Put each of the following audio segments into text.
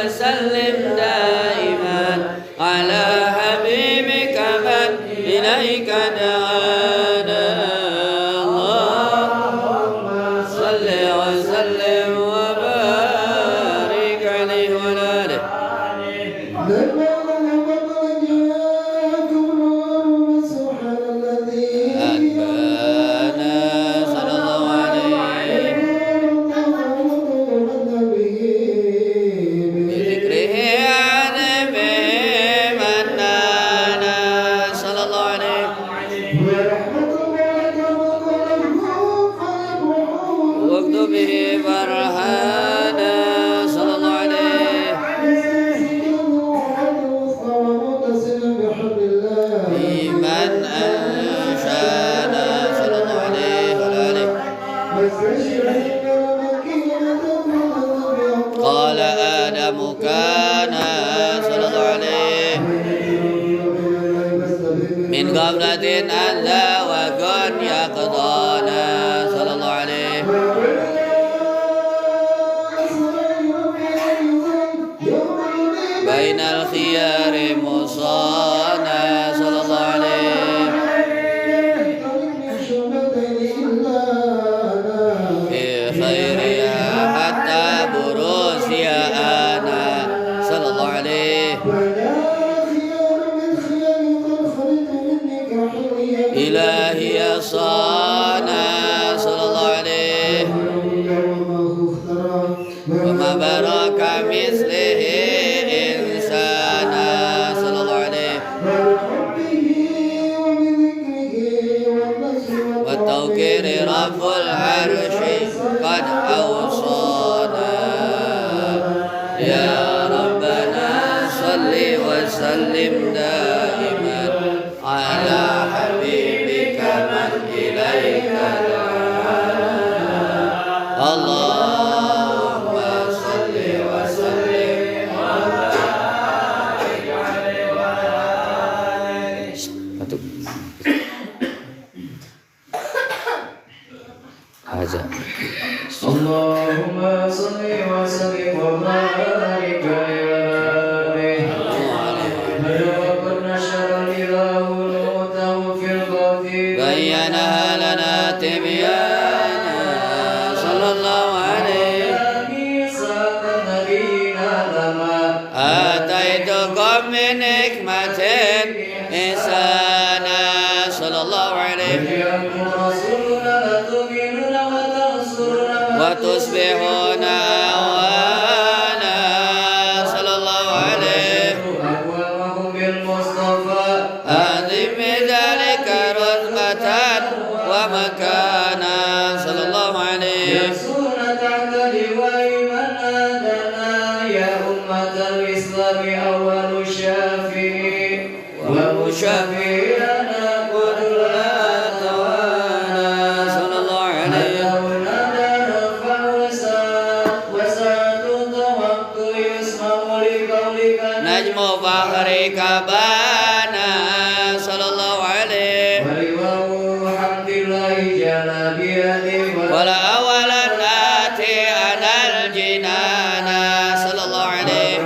وسلم دائما على حبيبك من إليك دعانا اللهم صل وسلم وبارك عليه وعلى آله قال آدم كان صلى الله عليه من قبلة أذى وكن يقضانا صلى الله عليه بين الخيار مصانا صلى الله عليه في خيرها حتى بروسيا أنا صلى الله عليه إلهي صانا صلى الله عليه وما بارك مثله إنسانا صلى الله عليه والتوكير رب العرش قد أوصانا يا ربنا صل وسلم دائما على حبيبك من إليك دعانا اللهم صل وسلم وبارك عليه وعلى آله هذا اللهم صل وسلم وبارك عليه وقد نشر الإله نعمته في القدير بينها لنا تبيانا صلى الله عليه ميثاق نبينا لما آتيتكم من حكمة إحسانا صلى الله عليه يكن رسولنا تؤمنون وتنصرون وتصبحون أعوانا صلى الله عليه أقوامهم بالمصطفى أعظم بذلك رتبة ومكانا صلى الله عليه يسون تحت لواء من آدنا يا أمة الإسلام أول شافعي ومشفينا قل لا توانا صلى الله عليه وسعت ضوأت يسمع لقولك نجم فخرك بانا صلى الله عليه ولواء حمد الله جل بيده ولا أولا ناتي أنا الجنان صلى الله عليه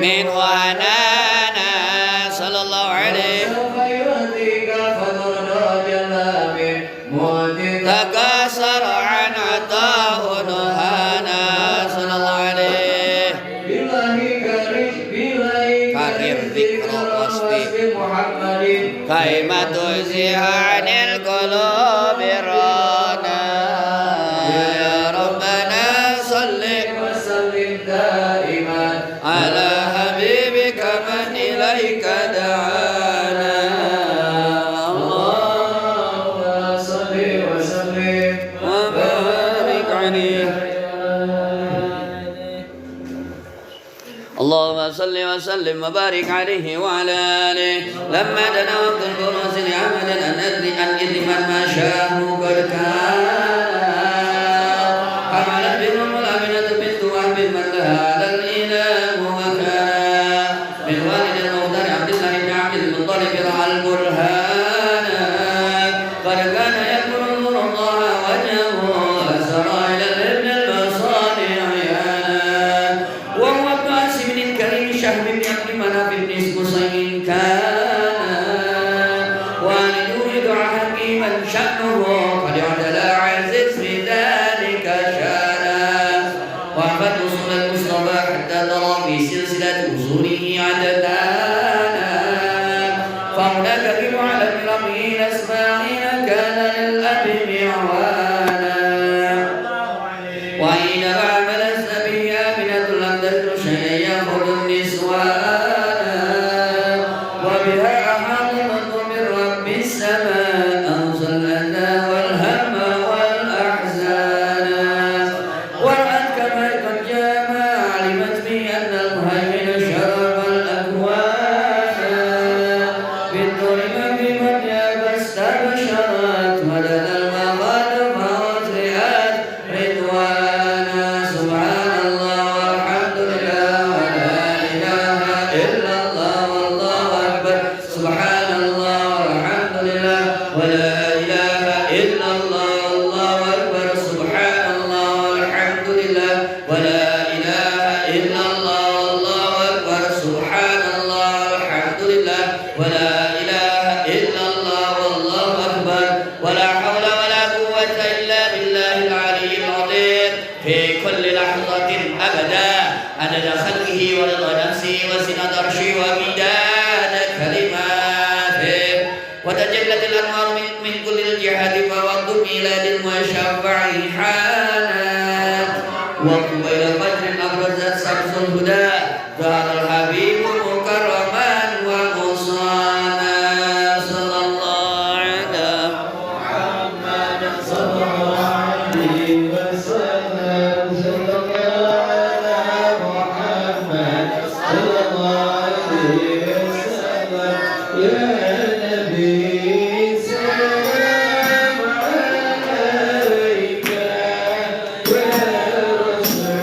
منه أنانا صلى الله عليه تكاثر عن عطاء نهانا صلى الله عليه كرر ذكر وصفه كيما تزيح عن القلوب رانا يا ربنا صل وسلم دائما على حبيبك من إليك دعانا اللهم صل وسلم وبارك عليه اللهم صل وسلم وبارك عليه وعلى آله لما دنا وقت البروز لعمل أن أدري أن إذن ما شاء قد كان حملت بهم الأمنة بنت وهب من لها على الإله وكان من والد المختار عبد الله بن عبد المطلب رعى البرهان قد كان يذكر الله وجهه أسرى إلى إسماعيل كان للأب معوانا وحين عملت به آمنة لم تجد شيئا يأخذ النسوان وبها أحاط المطر من رب السماء أنزل الأذى والهم والأحزان ورأت كما قد جاء ما علمت به أن المهيمن شرف الأكوان بالدور من بمديا فاستبشرت مدد المغاد فهوت رئات رضوانا سبحان الله والحمد لله ولا إله إلا الله والله أكبر سبحان الله والحمد لله ولا إله إلا الله والله أكبر سبحان الله والحمد لله ولا إله إلا الله والله أكبر سبحان الله والحمد لله ولا إله إلا الله والله أكبر ولا حول ولا قوة إلا بالله العلي العظيم في كل لحظة أبدا عدد خلقه ورضا نفسه وزنة عرشه ومداد كلماته وتجلت الأنوار من كل الجهات فوض ميلاد وشفع حانات وقبيل فجر أبرزت شمس الهدى ظهر الحبيب مكرما ومصانا صلى الله على محمد صلى الله عليه وسلم صلى الله على محمد صلى الله عليه وسلم يا نبي سلام عليك يا رسول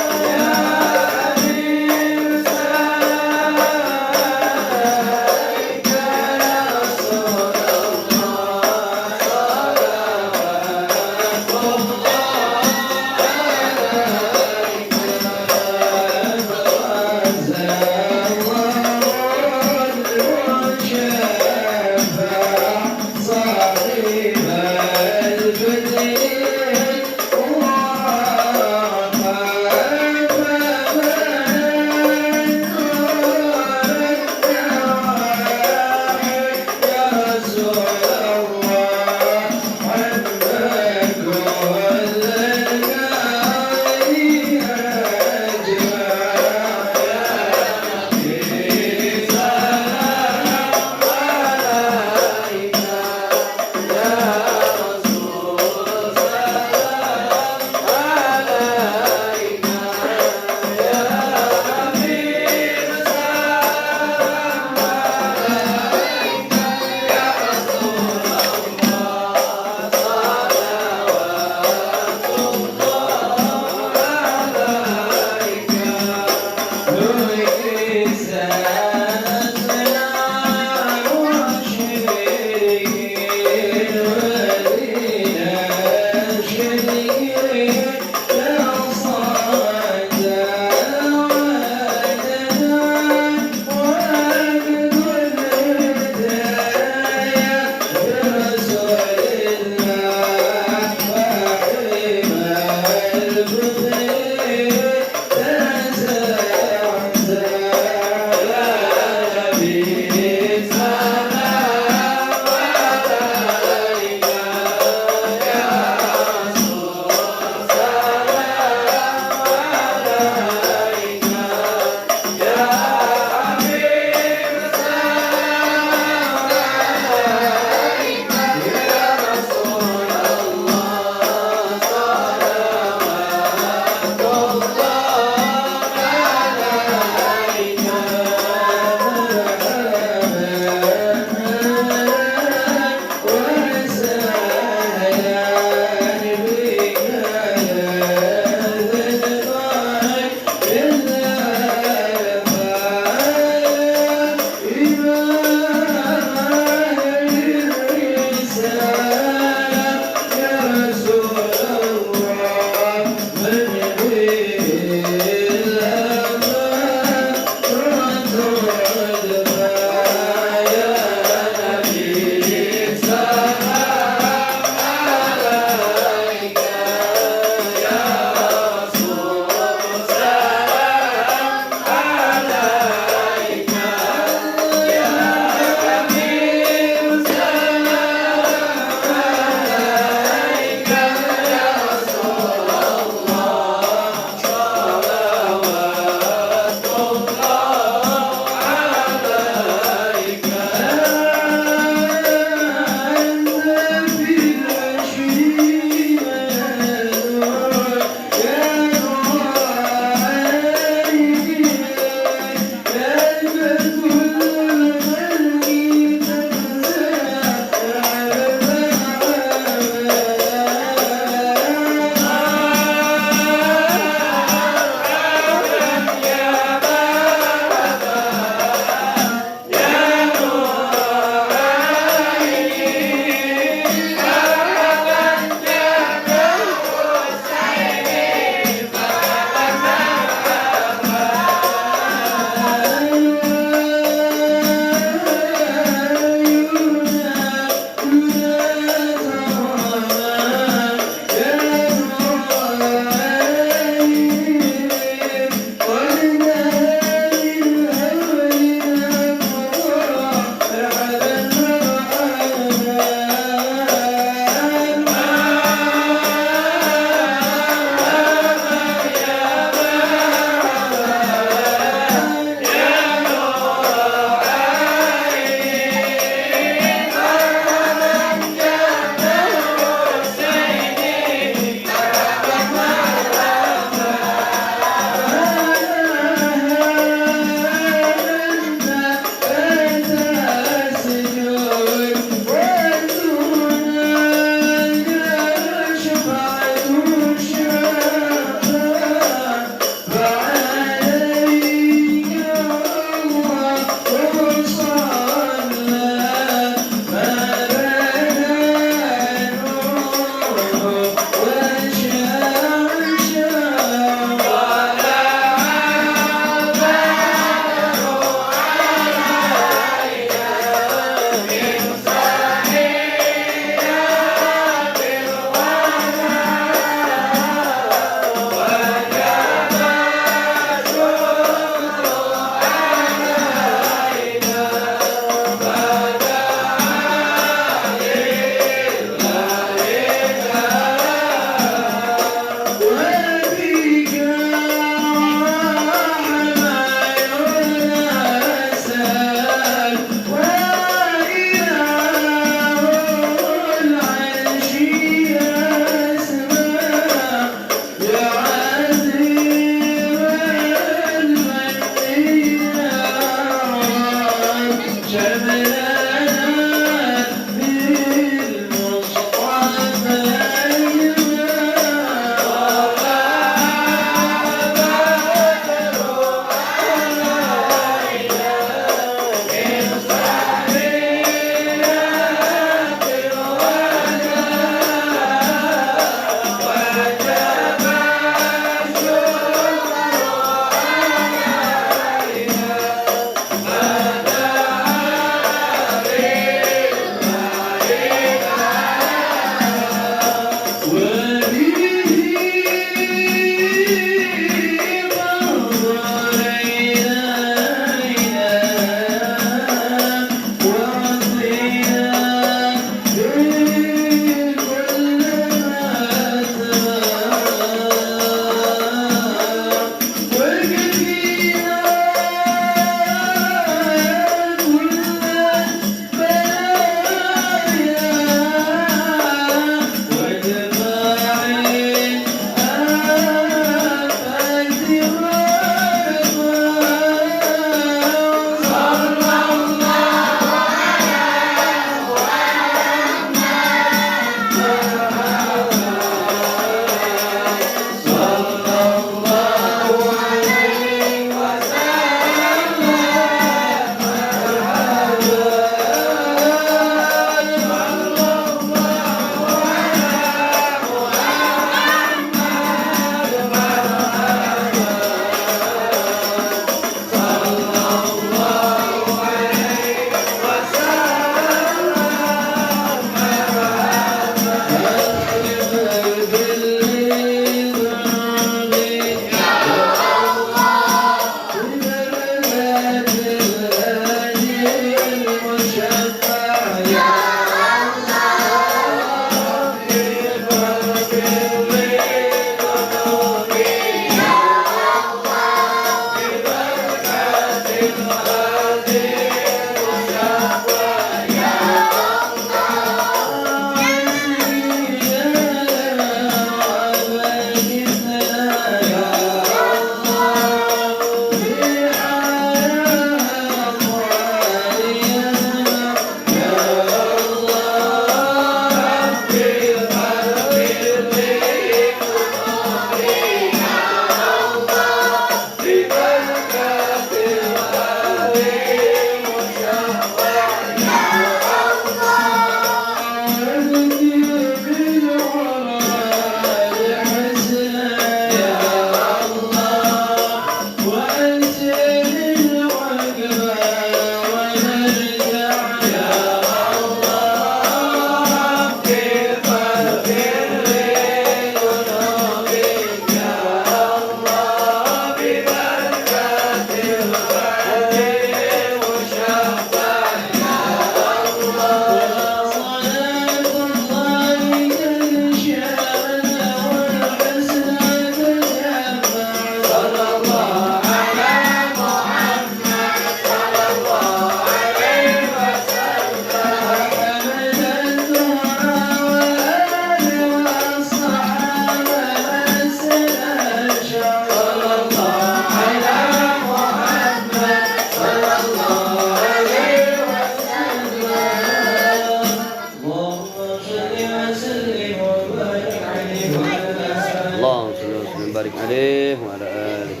عليه وعلى آله.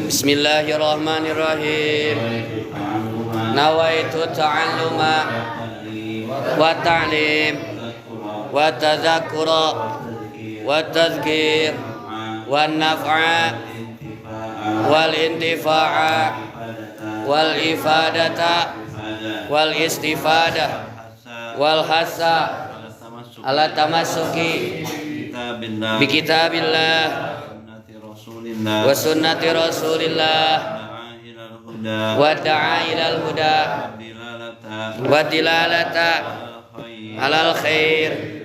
Bismillahirrahmanirrahim. Nawaitu ta'alluma wa ta'lim wa tadzakkura wa tadhkir wa naf'a wal intifa'a wal ifadata wal istifadah wal hasa ala tamassuki bi kitabillah wa sunnati rasulillah wa da'a ilal huda wa dilalata alal khair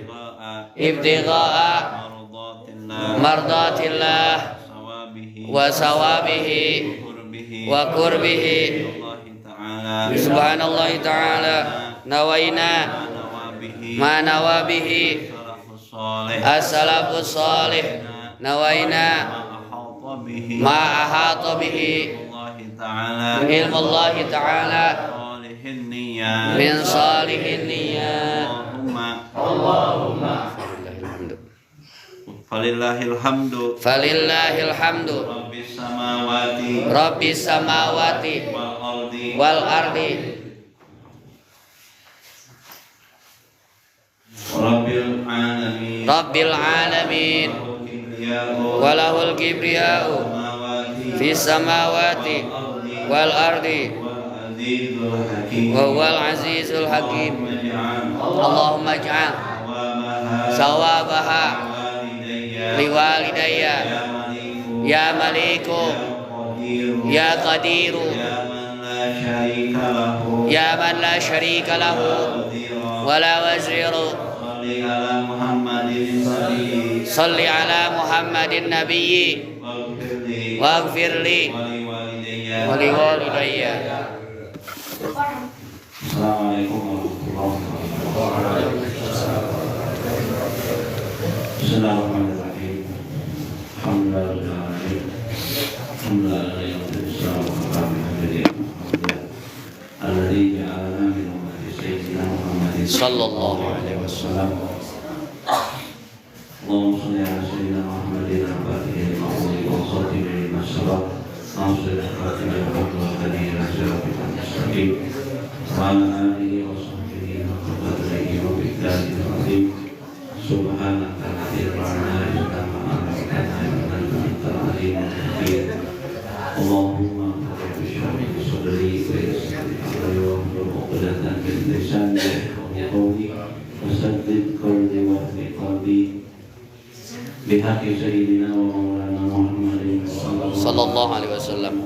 ibtigha'a mardatillah wa sawabihi wa qurbihi subhanallahi ta'ala nawaina ma nawabihi as-salafus salih nawaina ma ahata bihi ilmu Allah ta'ala min salihin niyat Allahumma falillahil hamdu rabbis samawati wal ardi rabbil alamin walahul kibriya'u fis samawati wal ardi wa huwal azizul hakim. Allahumma ij'al sawabaha liwalidayya ya maliku ya qadiru ya man la syarika lahu wa la waziru salli ala Muhammadin nabiyyi waghfir li wa liwalidayya. Assalamualaikum warahmatullahi wabarakatuh. Bismillahirrahmanirrahim. Alhamdulillahirrahmanirrahim. Alladzi ja'alana min ummati sayyidina Muhammadin sallallahu alaihi wasallam. Allahumma shalli ala sayyidina Muhammadin al-Fatihil ma'muri wa khatimil masrah. Nasrul Fatihil wa hadiyil siratal mustaqim. Wa ala alihi wa sahbihi wa qadrihi wa biqdarihi al-azim. Subhanaka la ilma lana illa ma 'allamtana innaka antal alimul hakim. Allahumma rabbi shrah li sadri wa yassir li amri wahlul 'uqdatam min lisani yafqahu qawli wasaddid qalbi wa hdid qalbi bihaqqi sayyidina wa maulana Muhammadin sallallahu alaihi wasallam.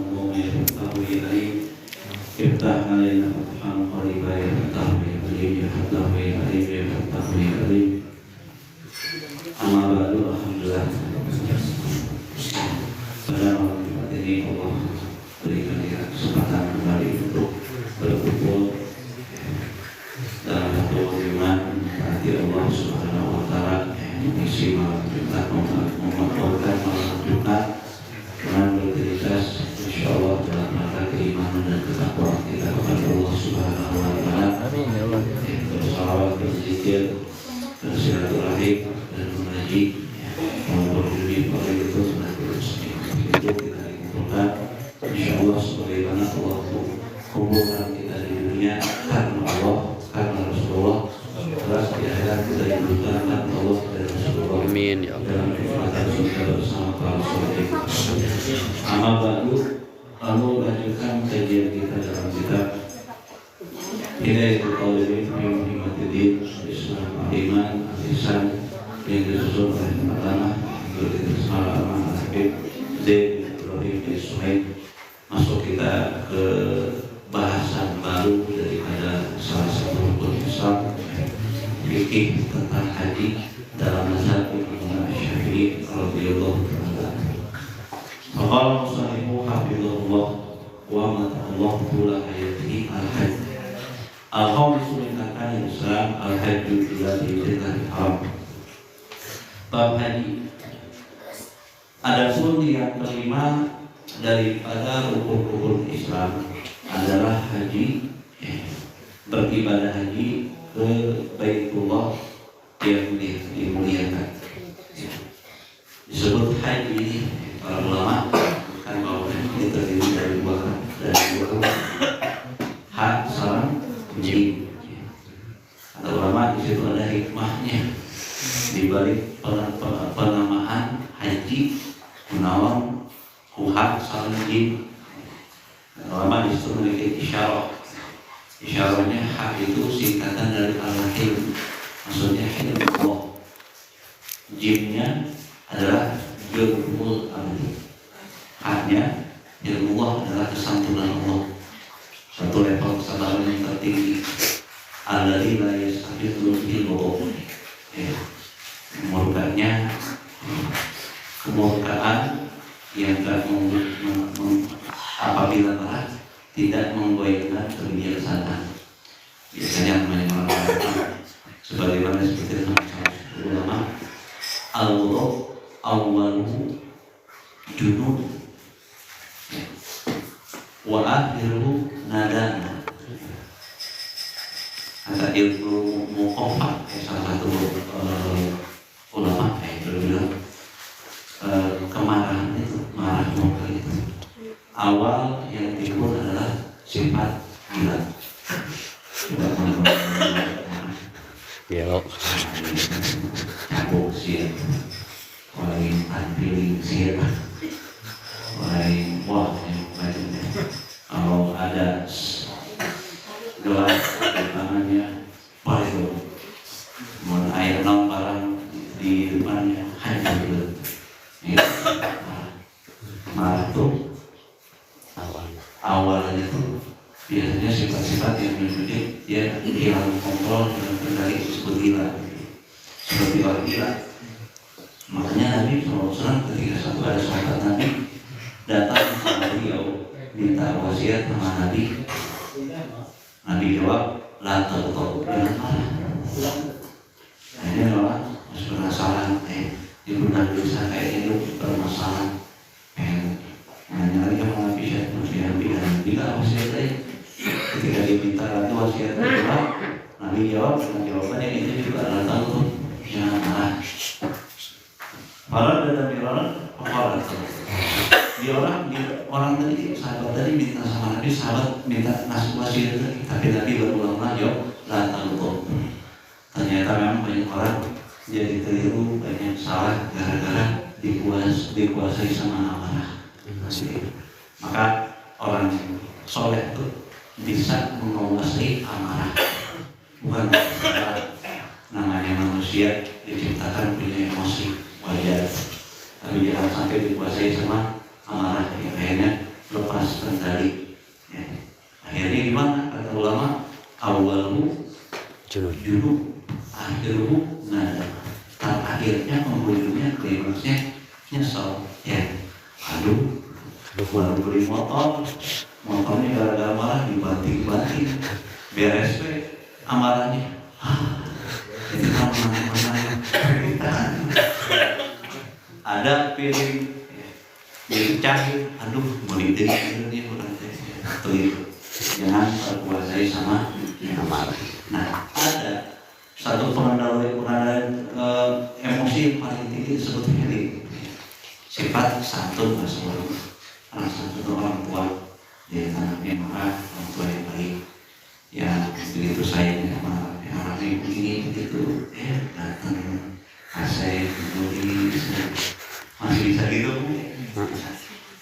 Iftah alaina fathan qariban yaftah bi yaftah bi yaftah bi amma ba'du. Alhamdulillah, pada malam ini Allah berikan kita kesempatan kembali untuk berkumpul dalam satu iman hati Allah Subhanahu wa taala yang mengisi malam Jumat, memperolehkan malam Jumat dengan berkeringas insyaallah dalam rangka keimanan dan ketakwaan kita kepada Allah Subhanahu wa taala. Amin ya Allah. Bersalawat, berzikir, bersilaturahim dan mengaji, memperoleh pada itu senantiasa itu kita dikumpulkan insyaallah sebagaimana Allah kumpulkan kita di dunia karena Allah, karena Rasulullah, terus di akhirat kita dikumpulkan karena Allah dan Rasulullah. Amin ya Allah. Dalam kenikmatan surga bersama para sahabat. Amma ba'du, lalu lanjutkan kajian kita dalam kitab Hidayatul Talibin fi Muhammadin Islam Iman Al-Ihsan yang disusun oleh Al-Allamah Habib Zaid Ibrahim Ismail. Masuk kita ke bahasan baru daripada salah satu rukun Islam, fikih tentang haji dalam mazhab Imam Syafi'i radhiyallahu ta'ala. Maqala musannifu hafizahullah wa mata'allahu tula hayatihi al-hajj. Al-khamisu min arkanil Islam al-hajju ila baitil haram. Bab haji. Adapun yang kelima daripada rukun-rukun Islam adalah haji, beribadah haji ke Baitullah yang dimuliakan. Disebut haji para ulama kan bahwa ini terdiri dari dua hak salam jim. Kata ulama di situ ada hikmahnya di balik penamaan haji menawan hak salam jim. Ulama di situ memiliki isyarat. Isyaratnya hak itu singkatan dari al-hilm, maksudnya hilm Allah. Jimnya adalah ilmu amri. Haknya ilmu Allah adalah kesantunan Allah. Satu level kesabaran yang tertinggi. Alladzi la yastahiqu ilmu. Kemurkaannya kemurkaan yang tidak apabila marah tidak menggoyahkan kebijaksanaan. Biasanya orang sebagaimana seperti ulama al-wudhu awwaluhu junub wa akhiruhu nadama. Kata ilmu muqaffah salah satu ulama bilang kemarahan itu marah muka itu awal yang timbul adalah sifat gila. Tidak Gelok. Cabuk sih, lain unfeeling sih, lain wah macamnya. Kalau ada gelas tangannya, wah itu, mau air barang di depannya hancur. Marah tuh awalnya tuh biasanya sifat-sifat yang menunjuk dia hilang kontrol dan kendali disebut gila, seperti orang gila. Makanya Nabi SAW ketika ada sahabat Nabi datang sama beliau minta wasiat sama Nabi, Nabi jawab la taghdab, jangan marah. Nah ini adalah masih penasaran, di benak dosa kayak ini bermasalah, nyari sama Nabi dan bila wasiat lain. Ketika diminta lagi wasiat kedua, Nabi jawab dengan jawaban yang itu juga adalah tahu jangan marah. Marah dan orang apa di orang tadi sahabat tadi minta sama Nabi, sahabat minta nasihat wasiat tadi, tapi Nabi berulang-ulang jawab la taghtab. Ternyata memang banyak orang jadi keliru, banyak salah gara-gara dikuasai sama amarah. Maka orang soleh itu bisa menguasai amarah, bukan namanya manusia diciptakan punya emosi wajar, tapi jangan sampai dikuasai sama amarah yang akhirnya lepas kendali. Akhirnya gimana kata ulama? Awalmu junub, akhiruhu nadam. Akhirnya penghujungnya klimaksnya nyesel. Aduh, baru beli motornya gara-gara marah dibanting-banting, beres amarahnya. Itu mana ada piring dipecahin, aduh mau ditirin ini bukan itu. Jangan terkuasai sama amarah. Nah, ada satu pengendalian emosi yang paling tinggi disebut heli. Sifat santun masalah. Anak santun orang tua dia anaknya marah, orang tua yang baik. Ya begitu sayangnya marah, anaknya begini begitu, datang kasih tulis masih bisa gitu.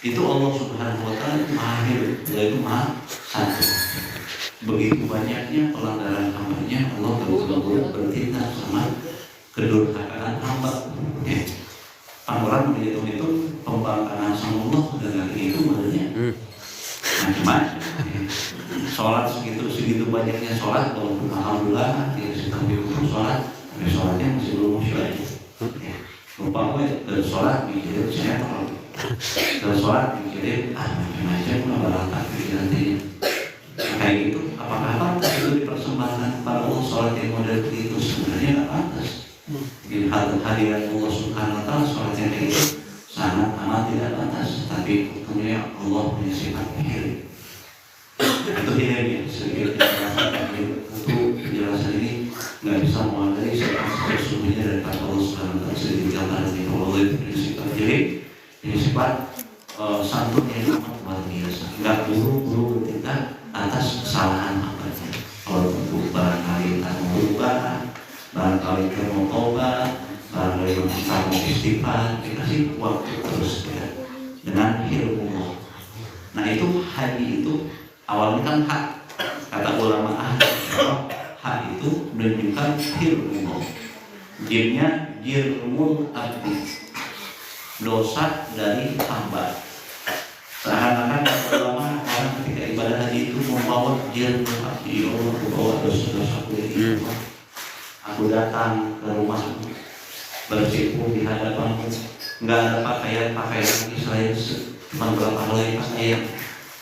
Itu Allah Subhanahu Wa Taala mahir, itu maha santun. Begitu banyaknya pelanggaran hambanya, Allah betul-betul bertindak sama kedurhakaan hamba. Orang menghitung itu pembangkangan sama Allah dengan itu modelnya macam-macam. Sholat segitu banyaknya sholat, walaupun alhamdulillah tidak sedang diukur sholat, tapi sholatnya masih belum syar'i. Lupa dari sholat mikirin sinetron, dari sholat mikirin macam-macam keberatan pikiran ini. Kayak gitu, apakah itu dipersembahkan pada Allah sholat yang model itu sebenarnya nggak pantas. Di hadirat Allah Subhanahu Wa Taala sholat yang kayak itu sangat amat tidak batas, tapi kemudian Allah punya sifat hilir. Itu hilirnya sedikit untuk penjelasan ini nggak bisa mewakili sifat sesungguhnya dari kata Allah Subhanahu wa taala sedikit gambaran ini. Allah itu punya sifat hilir, punya sifat santun yang amat luar biasa, nggak buru-buru bertindak atas kesalahan apanya. Kalau untuk barangkali tak mau berubah, barangkali tak mau tobat, barangkali tak mau istighfar, dikasih waktu terus ya, dengan ilmu. Nah itu haji itu awalnya kan hak, kata ulama hak itu menunjukkan ilmu. Jirnya jirmul abdi, dosa dari hamba. Seakan-akan ulama orang ketika ibadah haji itu membawa jirmul abdi, Allah membawa dosa-dosaku ini. Aku datang ke rumahmu, bersimpuh di hadapanmu, nggak ada pakaian lagi selain cuma berapa helai pakaian,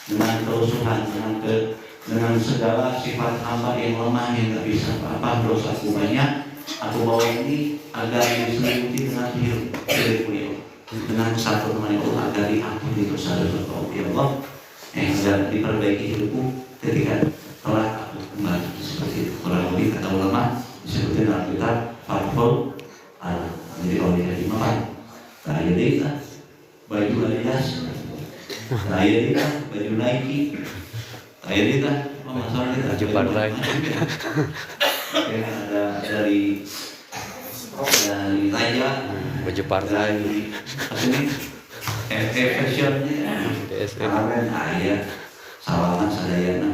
dengan kerusuhan, dengan segala sifat hamba yang lemah yang nggak bisa apa dosaku banyak. Aku bawa ini agar diselimuti dengan ilmu, dengan satu teman Allah agar diampuni dosa-dosa ya Allah, agar diperbaiki hidupku ketika telah aku kembali. Seperti itu kurang lebih kata ulama disebutkan dalam kitab Fathul Al. Jadi oleh haji makan kaya dita baju alias, kaya dita baju Nike, kaya dita masalah kita baju partai. Ada dari Raja, baju partai, ini fashionnya kemarin ayah sawangan sadayana,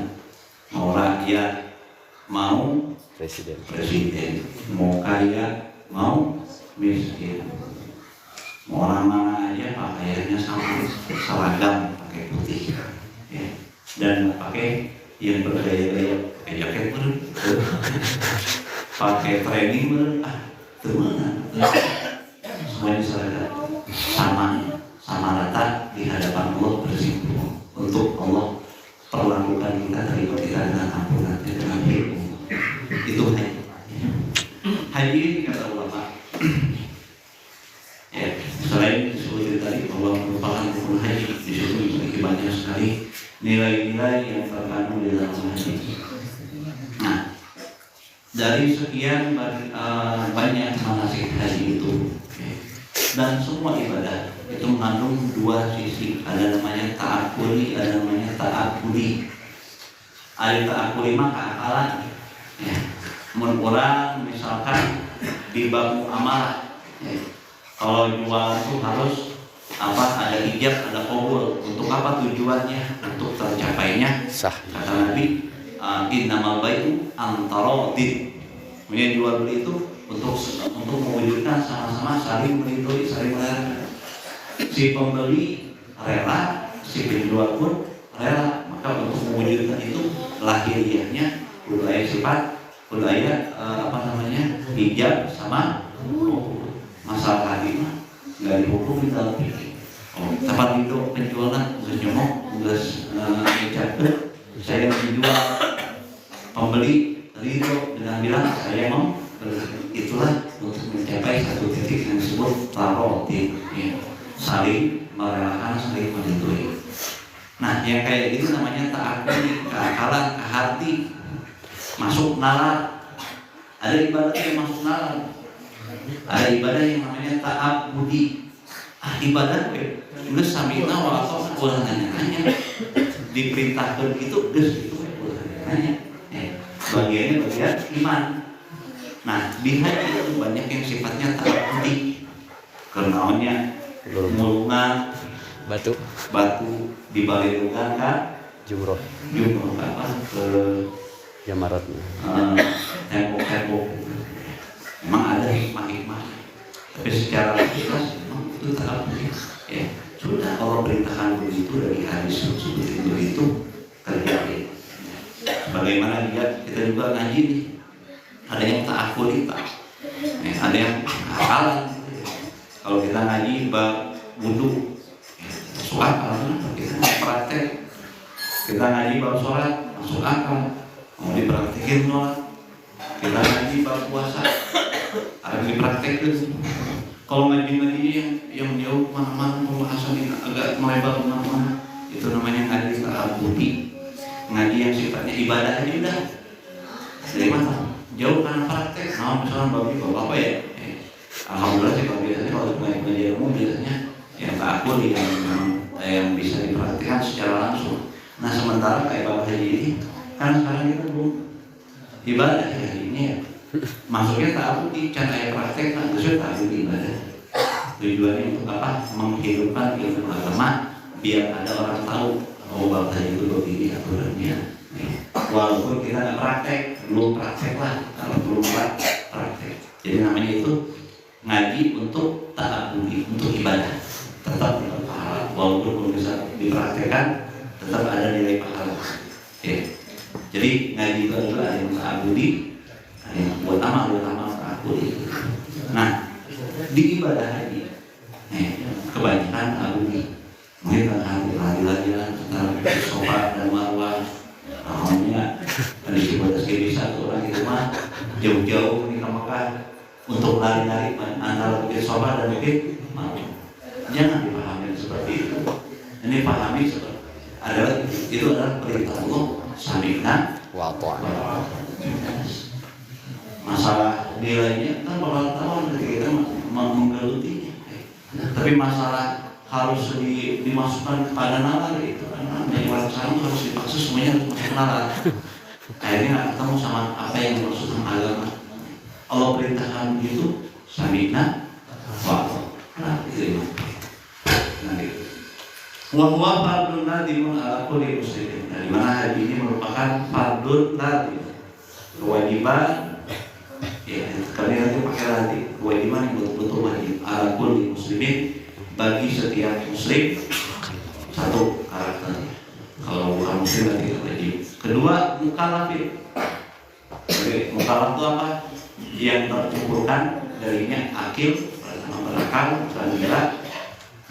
mau rakyat mau presiden, mau kaya mau miskin, mau orang mana aja pakaiannya sama seragam, pakai putih ya. Dan pakai yang bergaya-gaya, pakai jaket pakai training teman semuanya seragam sama rata di hadapan Allah bersimpuh untuk Allah perlakukan kita, terima kita dengan ampunannya, dengan ilmu. Itu haji ini kata ulama ya, selain disebut tadi bahwa merupakan rukun haji, disitu memiliki banyak sekali nilai-nilai yang terkandung di dalam haji. Nah, dari sekian banyak manasik haji itu dan semua ibadah itu mengandung dua sisi, ada namanya ta'akuli, ada namanya ta'akuli. Ada ta'akuli mah keakalan ya. Orang misalkan di bab amalah ya. Kalau jual itu harus ada ijab, ada qabul. Untuk apa tujuannya? Untuk tercapainya sah. Kata Nabi, innamal bai'u antaradin. Kemudian jual beli itu untuk mewujudkan sama-sama saling meridhoi, saling merela. Si pembeli rela, si penjual pun rela. Maka untuk mewujudkan itu lahiriahnya budaya sifat, budaya ijab sama masalah tadi mah nggak dihukum di dalam fikih. Tempat itu penjualan nggak nyomok, nggak ngecapkan, saya menjual, pembeli ridho dengan bilang saya mau, itulah untuk mencapai satu titik yang disebut taroti, ya. Saling merelakan, saling meridhoi. Nah, yang kayak gitu namanya ta'akuli, keakalan, kehati, masuk nalar. Ada ibadah yang masuk nalar. Ada ibadah yang namanya ta'abudi. Ibadah geus samina wa atau ulah nanya diperintahkan gitu geus itu ulah nanya. Bagiannya bagian iman. Nah, di haji itu banyak yang sifatnya ta'abudi. Kenaonnya mulungan batu dibalirkan kan jumroh apa ke Jamarat tembok memang ada hikmah tapi secara logis memang itu tak ya sudah Allah perintahkan begitu dari hadis seperti itu terjadi. Bagaimana kita juga ngaji nih, ada yang ta'akuli ada yang akalan. Kalau kita ngaji bab wudu masuk akal, kita praktek. Kita ngaji bab sholat masuk akal, mau dipraktekin sholat. Kita ngaji bab puasa harus dipraktekin. Kalau ngaji-ngaji yang jauh mana-mana pembahasan yang agak melebar kemana-mana, itu namanya ngaji ta'abudi, ngaji yang sifatnya ibadah aja udah. Dari mana? Jauh karena praktek. Nah, misalnya bagi bapak ya, alhamdulillah sih kalau biasanya kalau ngaji ilmu biasanya yang ta'abudi yang bisa diperhatikan secara langsung. Nah sementara kayak bapak haji ini, kan sekarang kita belum ibadah ya ini ya. Maksudnya ta'abudi, cara yang praktek kan itu ta'abudi ibadah. Tujuannya untuk apa? Menghidupkan ilmu agama biar ada orang tahu oh bapak haji itu begini aturannya. Walaupun kita nggak praktek, belum praktek lah. Kalau belum praktek, jadi namanya itu ngaji untuk ta'abudi, untuk ibadah. Tetap pahala, walaupun belum bisa dipraktekkan, tetap ada nilai pahala. Jadi ngaji itu adalah ada yang ta'abudi, ada yang buat amal ta'abudi. Nah, di ibadah haji, kebanyakan ta'abudi. Mungkin hari-hari antara Safa dan Marwah, namanya dari ibadah bisa tuh orang itu mah jauh-jauh di Mekah untuk lari-lari antara Bukit Safa dan Bukit Marwah. Jangan dipahami seperti itu. Ini pahami seperti itu adalah perintah Allah. Sami'na wa ta'ana. Masalah nilainya kan bakal tahu ketika kita menggelutinya. Tapi masalah harus dimasukkan kepada nalar itu karena orang sana harus dipaksa semuanya harus masuk nalar. Akhirnya nggak ketemu sama apa yang dimaksud agama. Allah perintahkan begitu, sami'na wa ta'ana. Wahwa fardun nadimun ala kulli muslimin. Dari mana haji ini merupakan fardun nadim, kewajiban. Ya, kalian nanti pakai nanti kewajiban yang betul-betul wajib ala kulli muslimin, bagi setiap muslim. Satu karakternya. Kalau bukan muslim nanti wajib. Kedua, mukallafin. Jadi mukallaf itu apa? Yang terkumpulkan darinya akil, berakal, berakal,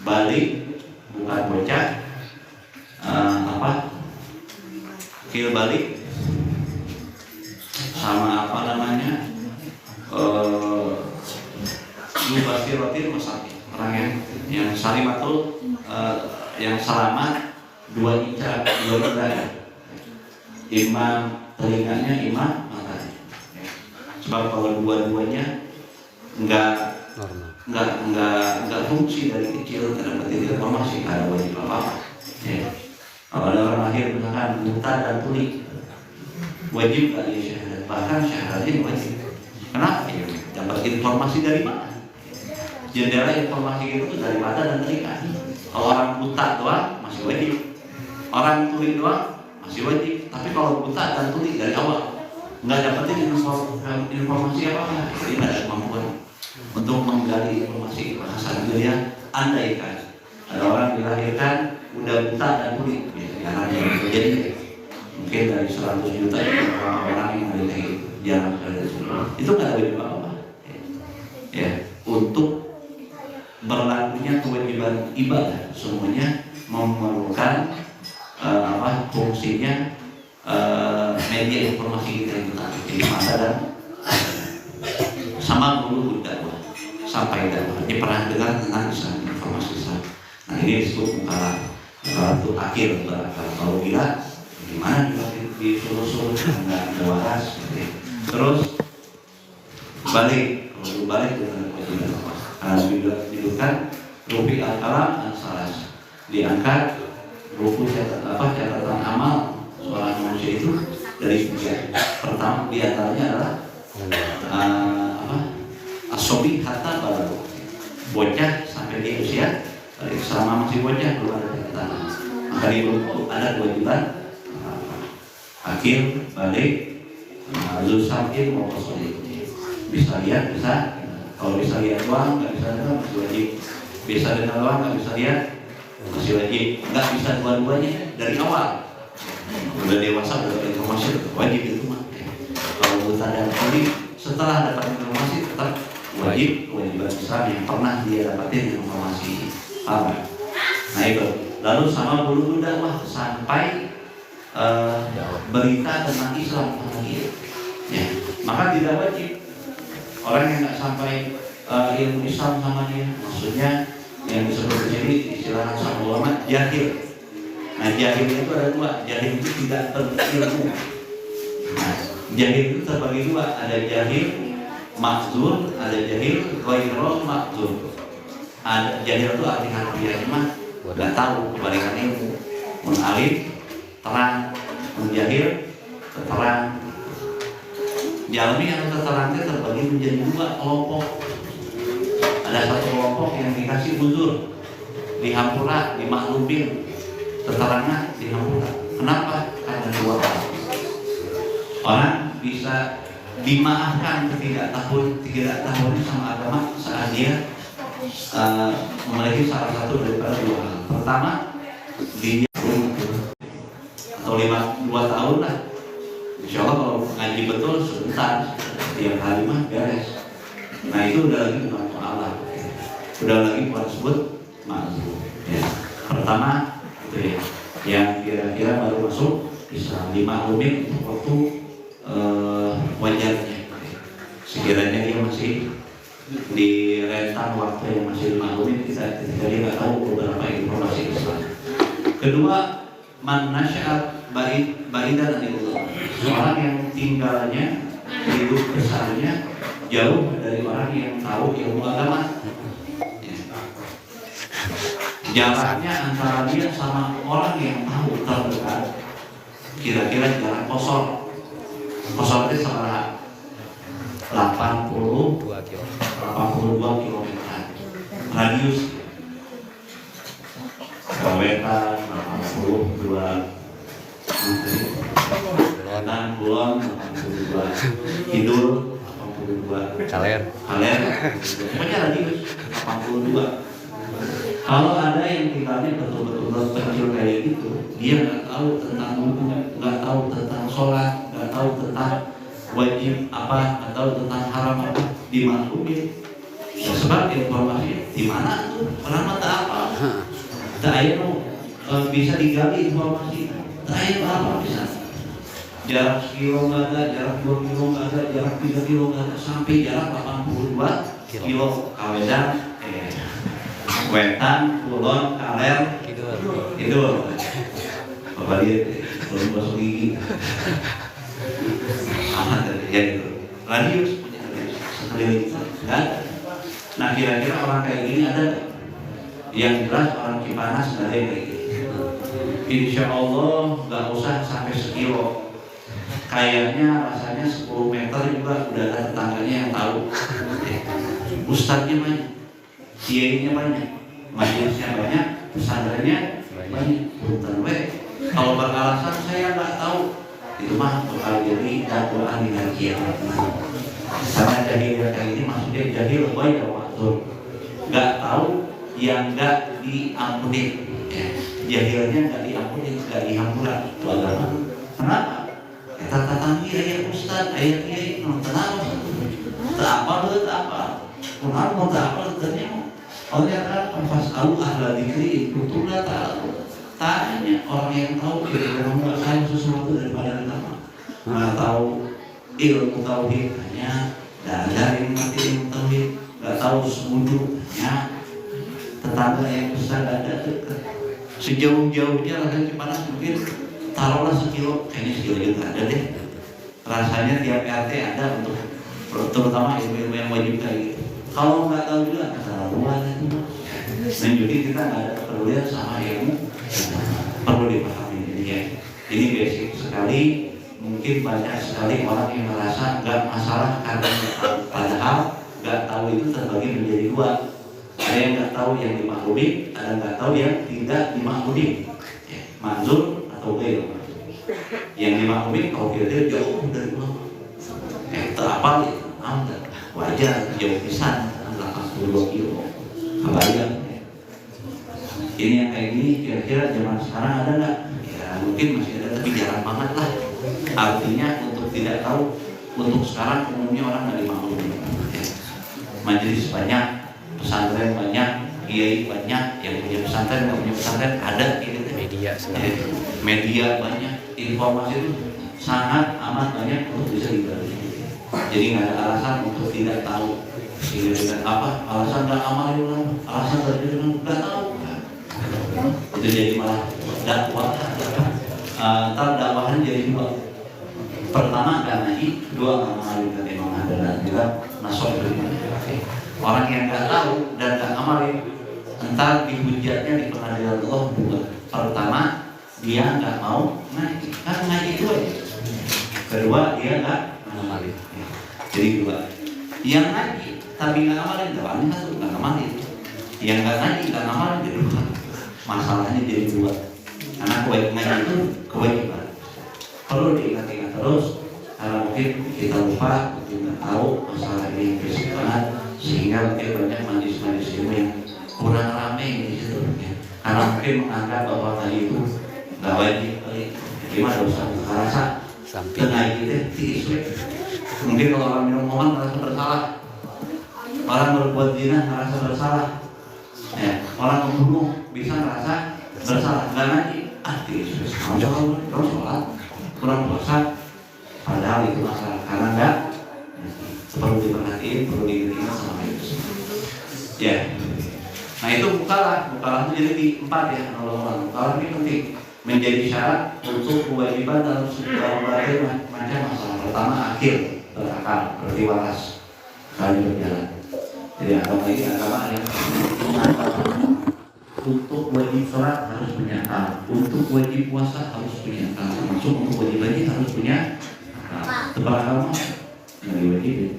balik, bukan bocah, akil balik, sama apa namanya, lubasi rotin masakin. Orang yang salimatul, yang selamat, dua inca, dua indra. Imam telinganya, imam matanya. Sebab kalau dua-duanya enggak fungsi dari kecil dalam arti informasi ada wajib apa. Ya. Kalau ada orang lahir misalkan buta dan tuli, wajib kali syahadat, bahkan syahadatnya wajib. Kenapa? Ya, dapat informasi dari mana? Jendela informasi itu dari mata dan telinga. Kalau orang buta doang masih wajib, orang tuli doang masih wajib. Tapi kalau buta dan tuli dari awal nggak dapetin informasi apa-apa, jadi nggak ada kemampuan untuk menggali informasi bahasa dunia. Andaikan ada orang dilahirkan udah buta dan tuli, biasanya jadi mungkin dari 100 juta orang yang ada jarang itu nggak ada wajib apa-apa. Ya, untuk berlakunya kewajiban ibadah semuanya memerlukan fungsinya media informasi kita yang benar, jadi mata dan sama dulu dakwah sampai dakwah. Ini pernah dengar tentang Islam, informasi Islam. Nah ini disebut mukallaf itu akhir berakal. Kalau gila gimana disuruh-suruh nggak ada waras. Terus balik, kalau balik dengan kewajiban harus didudukkan rupi al-kalam salas, diangkat ruku catatan amal seorang manusia itu dari tiga. Pertama diantaranya adalah asobi hatta balagu, bocah sampai di usia selama masih bocah belum ada catatan. Maka di ruku ada kewajiban akhir balik zusamil mau kosong. Bisa lihat, bisa. Kalau bisa lihat doang nggak bisa dengar masih wajib. Bisa dengar doang nggak bisa lihat masih wajib. Nggak bisa dua-duanya dari awal. Udah dewasa udah dapat informasi wajib itu mah. Kalau buta dan tuli setelah dapat informasi tetap wajib, kewajiban besar yang pernah dia dapatin informasi apa. Nah itu. Lalu sama bulu dakwah sampai berita tentang Islam lagi. Ya, maka tidak wajib orang yang nggak sampai ilmu Islam sama dia. Maksudnya yang disebut jadi istilah sama ulama jahil. Nah jahil itu ada dua, jahil itu tidak berilmu. Nah jahil itu terbagi dua, ada jahil makzur, ada jahil ghairu makzur. Ada jahil itu arti harfiahnya mah nggak tahu, kebalikan ilmu. Alim terang, jahil terang. Jalmi yang terterangnya terbagi menjadi dua kelompok. Ada satu kelompok yang dikasih uzur, dihampura, dimaklumin, terterangnya dihampura. Kenapa? Karena dua hal. Orang bisa dimaafkan ketidaktahuan sama agama saat dia memiliki salah satu daripada dua hal. Pertama, dia atau 2 tahun lah. Insya Allah kalau ngaji betul sebentar, tiap hari mah beres. Nah itu udah lagi bukan Allah, udah lagi bukan sebut makzur. Ya. Pertama itu ya, yang kira-kira baru masuk Islam dimaklumin untuk waktu wajarnya. Sekiranya dia masih di rentang waktu yang masih dimaklumin, kita jadi nggak tahu beberapa informasi Islam. Kedua, man nasya'at ba'idan anillah, orang yang tinggalnya hidup besarnya jauh dari orang yang tahu ilmu agama. Jaraknya antara dia sama orang yang tahu terdekat kira-kira jarak kosor itu sama 82 km radius. Wetan 82, Wetan Kulon 82, Kidul 82, Kaler pokoknya radius 82. Kalau ada yang tinggalnya betul-betul kecil kayak gitu, dia nggak tahu tentang buku, nggak tahu tentang sholat, nggak tahu tentang wajib apa, nggak tahu tentang haram apa, dimaklumin. Ya, sebab informasi di mana tuh orang mata apa? Saya bisa digali informasi. Saya apa bisa? Jarak sekilo nggak ada, jarak 2 kilo nggak ada, jarak 3 kilo nggak ada, sampai jarak 82 kilo. Kawedan, Wetan, Kulon, Kaler, Kidul. Bapak dia belum masuk gigi. Amat ya itu. Radius punya radius sekeliling kan? Nah kira-kira orang kayak gini ada yang jelas orang Cipanas nggak ada kayak gini. Insya Allah nggak usah sampai sekilo. Kayaknya rasanya 10 meter juga udah ada tetangganya yang tahu. Ustadznya banyak, kiainya banyak, majelisnya banyak, pesantrennya banyak. Bukan kalau beralasan saya nggak tahu, itu mah bakal jadi dakwaan di hari kiamat. Karena jahil kayak ini maksudnya jahil ghairu makzur, nggak tahu yang nggak diampuni. Jahilnya nggak diampuni, nggak dihampura. Itu agama. Kenapa? Kita tatangi ayat ustad, ayat kiai, nonton apa? Tak apa. Kenapa mau tak apa? Ternyata oleh apa? Fas'alu ahla dzikri in kuntum la ta'lamun. Tanya orang yang tahu, kira-kira nggak tahu sesuatu daripada agama. Nggak tahu ilmu tauhid, hanya dari mati ilmu tauhid, nggak tahu sujudnya tetangga yang besar ada dekat. Sejauh-jauhnya rasanya Cipanas mungkin taruhlah sekilo, kayaknya sekilo juga ada deh. Rasanya tiap RT ada untuk terutama ilmu-ilmu yang wajib kayak gitu. Kalau nggak tahu juga keterlaluan itu. Dan jadi kita nggak ada kepedulian sama ilmu, perlu dipahami ini ya. Ini basic sekali. Mungkin banyak sekali orang yang merasa nggak masalah karena padahal nggak tahu itu terbagi menjadi dua. Ada yang nggak tahu yang dimaklumi, ada nggak tahu yang tidak dimaklumi. Ya, manzur atau ghairu manzur. Yang dimaklumi kalau kira-kira jauh dari ulama. Terapal ya, aman. Wajar jauh pisan 82 kilo. Kebayang. Ini yang kayak gini kira-kira zaman sekarang ada nggak? Ya mungkin masih ada tapi jarang banget lah. Artinya untuk tidak tahu, untuk sekarang umumnya orang nggak dimaklumi. Majelis banyak, pesantren banyak, kiai banyak, yang punya pesantren nggak punya pesantren ada gitu. Media banyak, informasi itu sangat amat banyak untuk bisa dibagi. Jadi nggak ada alasan untuk tidak tahu. Sehingga apa? Alasan nggak amal itu, alasan nggak tahu. Itu jadi malah dakwah. Ntar dakwahan jadi dua. Pertama nggak ngaji, kedua nggak mengalir keimanan dan juga nasab beriman. Orang yang nggak tahu dan nggak amalin, entar dihujatnya di pengadilan Allah dua. Pertama dia nggak mau ngaji, kan ngaji itu aja. Kedua dia nggak amalin. Jadi dua. Yang ngaji tapi nggak amalin, jawabannya satu nggak amalin. Yang nggak ngaji nggak amalin jadi dua. Masalahnya jadi dua. Karena ngaji itu kewajiban. Perlu diingat-ingat terus karena mungkin kita lupa, mungkin nggak tahu masalah ini banget sehingga mungkin banyak majlis-majlis ilmu yang kurang ramai di situ ya. Karena mungkin menganggap bahwa ngaji itu nggak wajib, gimana dosa rasa ngaji itu mungkin kalau orang minum obat merasa bersalah, orang berbuat zina merasa bersalah, ya, orang membunuh bisa merasa bersalah, nggak ngaji terus sholat kurang puasa, padahal itu masalah karena enggak perlu diperhatiin, perlu diingat sama itu. Ya, nah itu mukalah itu jadi di 4 ya. Kalau mukalah ini penting menjadi syarat untuk kewajiban dalam berbagai macam masalah. Pertama akil, berakal, berarti waras, kali berjalan. Jadi agama yang untuk wajib sholat harus punya akal, untuk wajib puasa harus punya akal, termasuk untuk wajib haji harus punya akal. Tebak agama nggak diwajibin,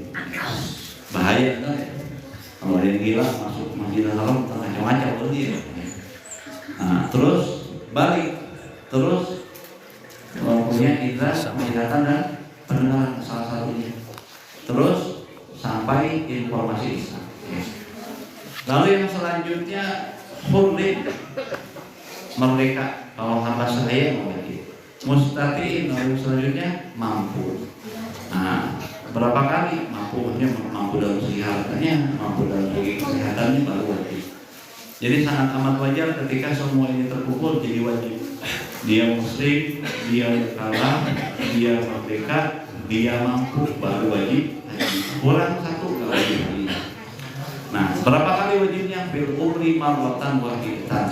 bahaya kan? Kalau ada yang gila masuk Masjidil Haram macam-macam berarti ya. Nah, terus balik, terus punya indera penglihatan dan pendengaran salah satunya. Terus sampai informasi Islam. Lalu yang selanjutnya hurri, merdeka. Kalau hamba saya memiliki mustaqim, lalu selanjutnya mampu. Nah, berapa kali mampu? Mampu dalam segi hartanya, mampu dalam segi kesehatannya baru wajib. Jadi sangat amat wajar ketika semua ini terkumpul jadi wajib. Dia muslim, dia kalah, dia merdeka, dia mampu baru wajib. Kurang satu nggak wajib. Nah, berapa kali wajibnya? Fil umri marwatan wahidan.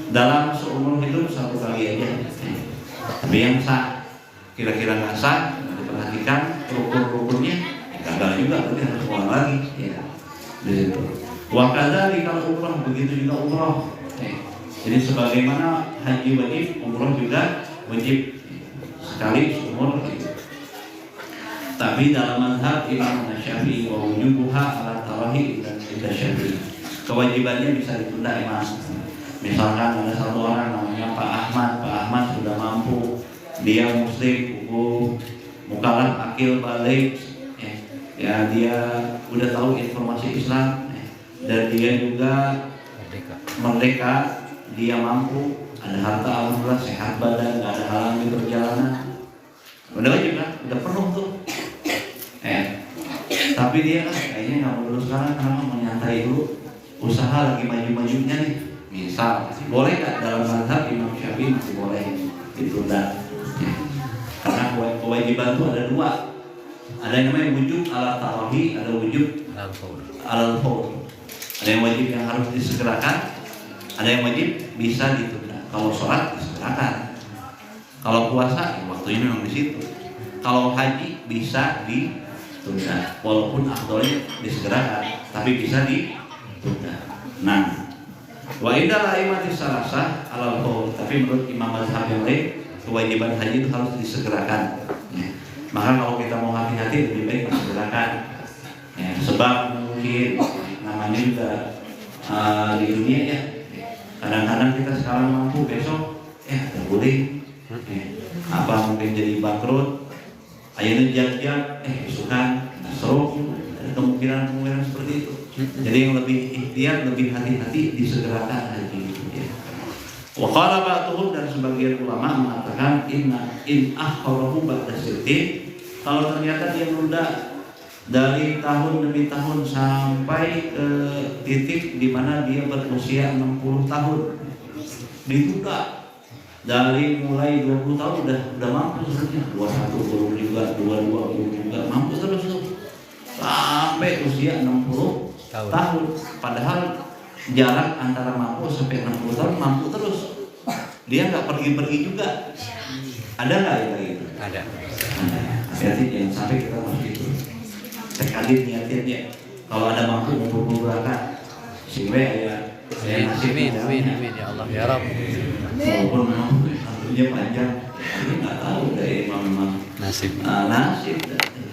Dalam seumur hidup 1 kali aja. Tapi yang sah, kira-kira nggak sah, diperhatikan rukun-rukunnya, gagal juga, berarti harus ulang lagi. Ya, di situ. Wakadari kalau umrah begitu juga umrah. Jadi sebagaimana haji wajib, umrah juga wajib sekali seumur hidup. Tapi dalam mazhab Imam Syafi'i wa wujubuha ala tarahi dan tidak Syafi'i. Kewajibannya bisa ditunda Imam. Misalkan ada satu orang namanya Pak Ahmad sudah mampu, dia muslim, hukum, mukallaf, akil, balik, ya dia udah tahu informasi Islam, dan dia juga merdeka, dia mampu, ada harta alhamdulillah, sehat badan, nggak ada halang di perjalanan, udah wajib kan, udah penuh tuh. Tapi dia kan kayaknya nggak mau dulu sekarang karena mau nyantai dulu, usaha lagi maju-majunya nih. Misal, boleh nggak dalam mazhab Imam Syafi'i masih boleh ditunda? Karena kewajiban itu ada 2. Ada yang namanya wujub ala tarahi, ada wujub ala faur. Ada yang wajib yang harus disegerakan, ada yang wajib bisa ditunda. Kalau sholat disegerakan, kalau puasa ya waktunya memang di situ. Kalau haji bisa ditunda, walaupun afdolnya disegerakan, tapi bisa ditunda. Nah, wa idza la'imati salasah alal qaul, tapi menurut imam mazhab yang lain kewajiban haji itu harus disegerakan. Ya. Maka kalau kita mau hati-hati lebih baik disegerakan. Ya, sebab mungkin namanya juga di dunia ya. Kadang-kadang kita sekarang mampu, besok terguling. Apa mungkin jadi bangkrut. Akhirnya jak-jak, besokan stroke, ada kemungkinan seperti itu. Jadi yang lebih ikhtiar, lebih hati-hati disegerakan haji. Wa qala ba'dhum, dan sebagian ulama mengatakan in akharahu ba'da sittin, kalau ternyata dia menunda dari tahun demi tahun sampai ke titik di mana dia berusia 60 tahun, ditunda. Dari mulai 20 tahun udah mampu sebenarnya, 21 belum juga, 22 belum juga, mampu terus tuh. sampai usia 60 tahun. Padahal jarak antara mampu sampai 60 tahun mampu terus. Dia nggak pergi-pergi juga. Ada nggak yang kayak gitu? Ada. Hati-hati jangan sampai kita masuk itu. Tekadin niatin ya. Kalau ada mampu mengumpulkan sehingga ya. Amin ya Allah ya Rabb. Walaupun waktunya panjang, tapi nggak tahu dari memang Nasib. Nasib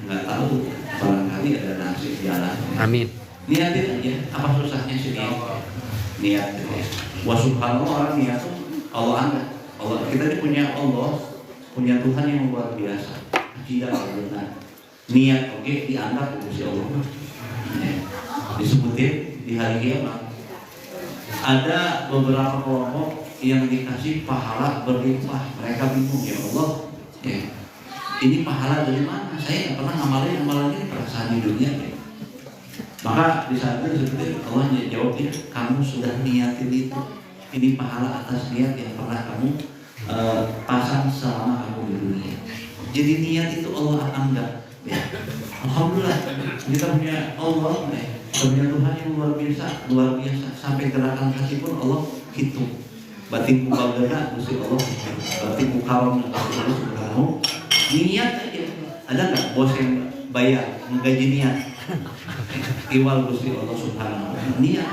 nggak tahu, barangkali ada nasib jalan. Amin. Niatin aja, apa susahnya sih niat ya. Wa subhanallah, orang niat tuh Allah angkat. Allah, kita ini punya Allah, punya Tuhan yang luar biasa. Tidak benar. Niat oke dianggap oleh Allah. Ya. Disebutin di hari kiamat. Ada beberapa kelompok yang dikasih pahala berlimpah. Mereka bingung, ya Allah, ya, ini pahala dari mana? Saya nggak pernah ngamalin amalan ini, perasaan di dunia. Ya. Maka di saat itu disebutkan Allah jawabnya, kamu sudah niatin itu. Ini pahala atas niat yang pernah kamu pasang selama kamu di dunia. Jadi niat itu Allah anggap. Ya. Alhamdulillah kita punya Allah, punya Tuhan yang luar biasa. Sampai gerakan kaki pun Allah hitung. Batin kubagana Gusti Allah, batin kukarom Gusti Allah Subhanahu. Niat aja. Ada nggak bos yang bayar menggaji niat? Iwal Gusti Allah Subhanahu. Niat.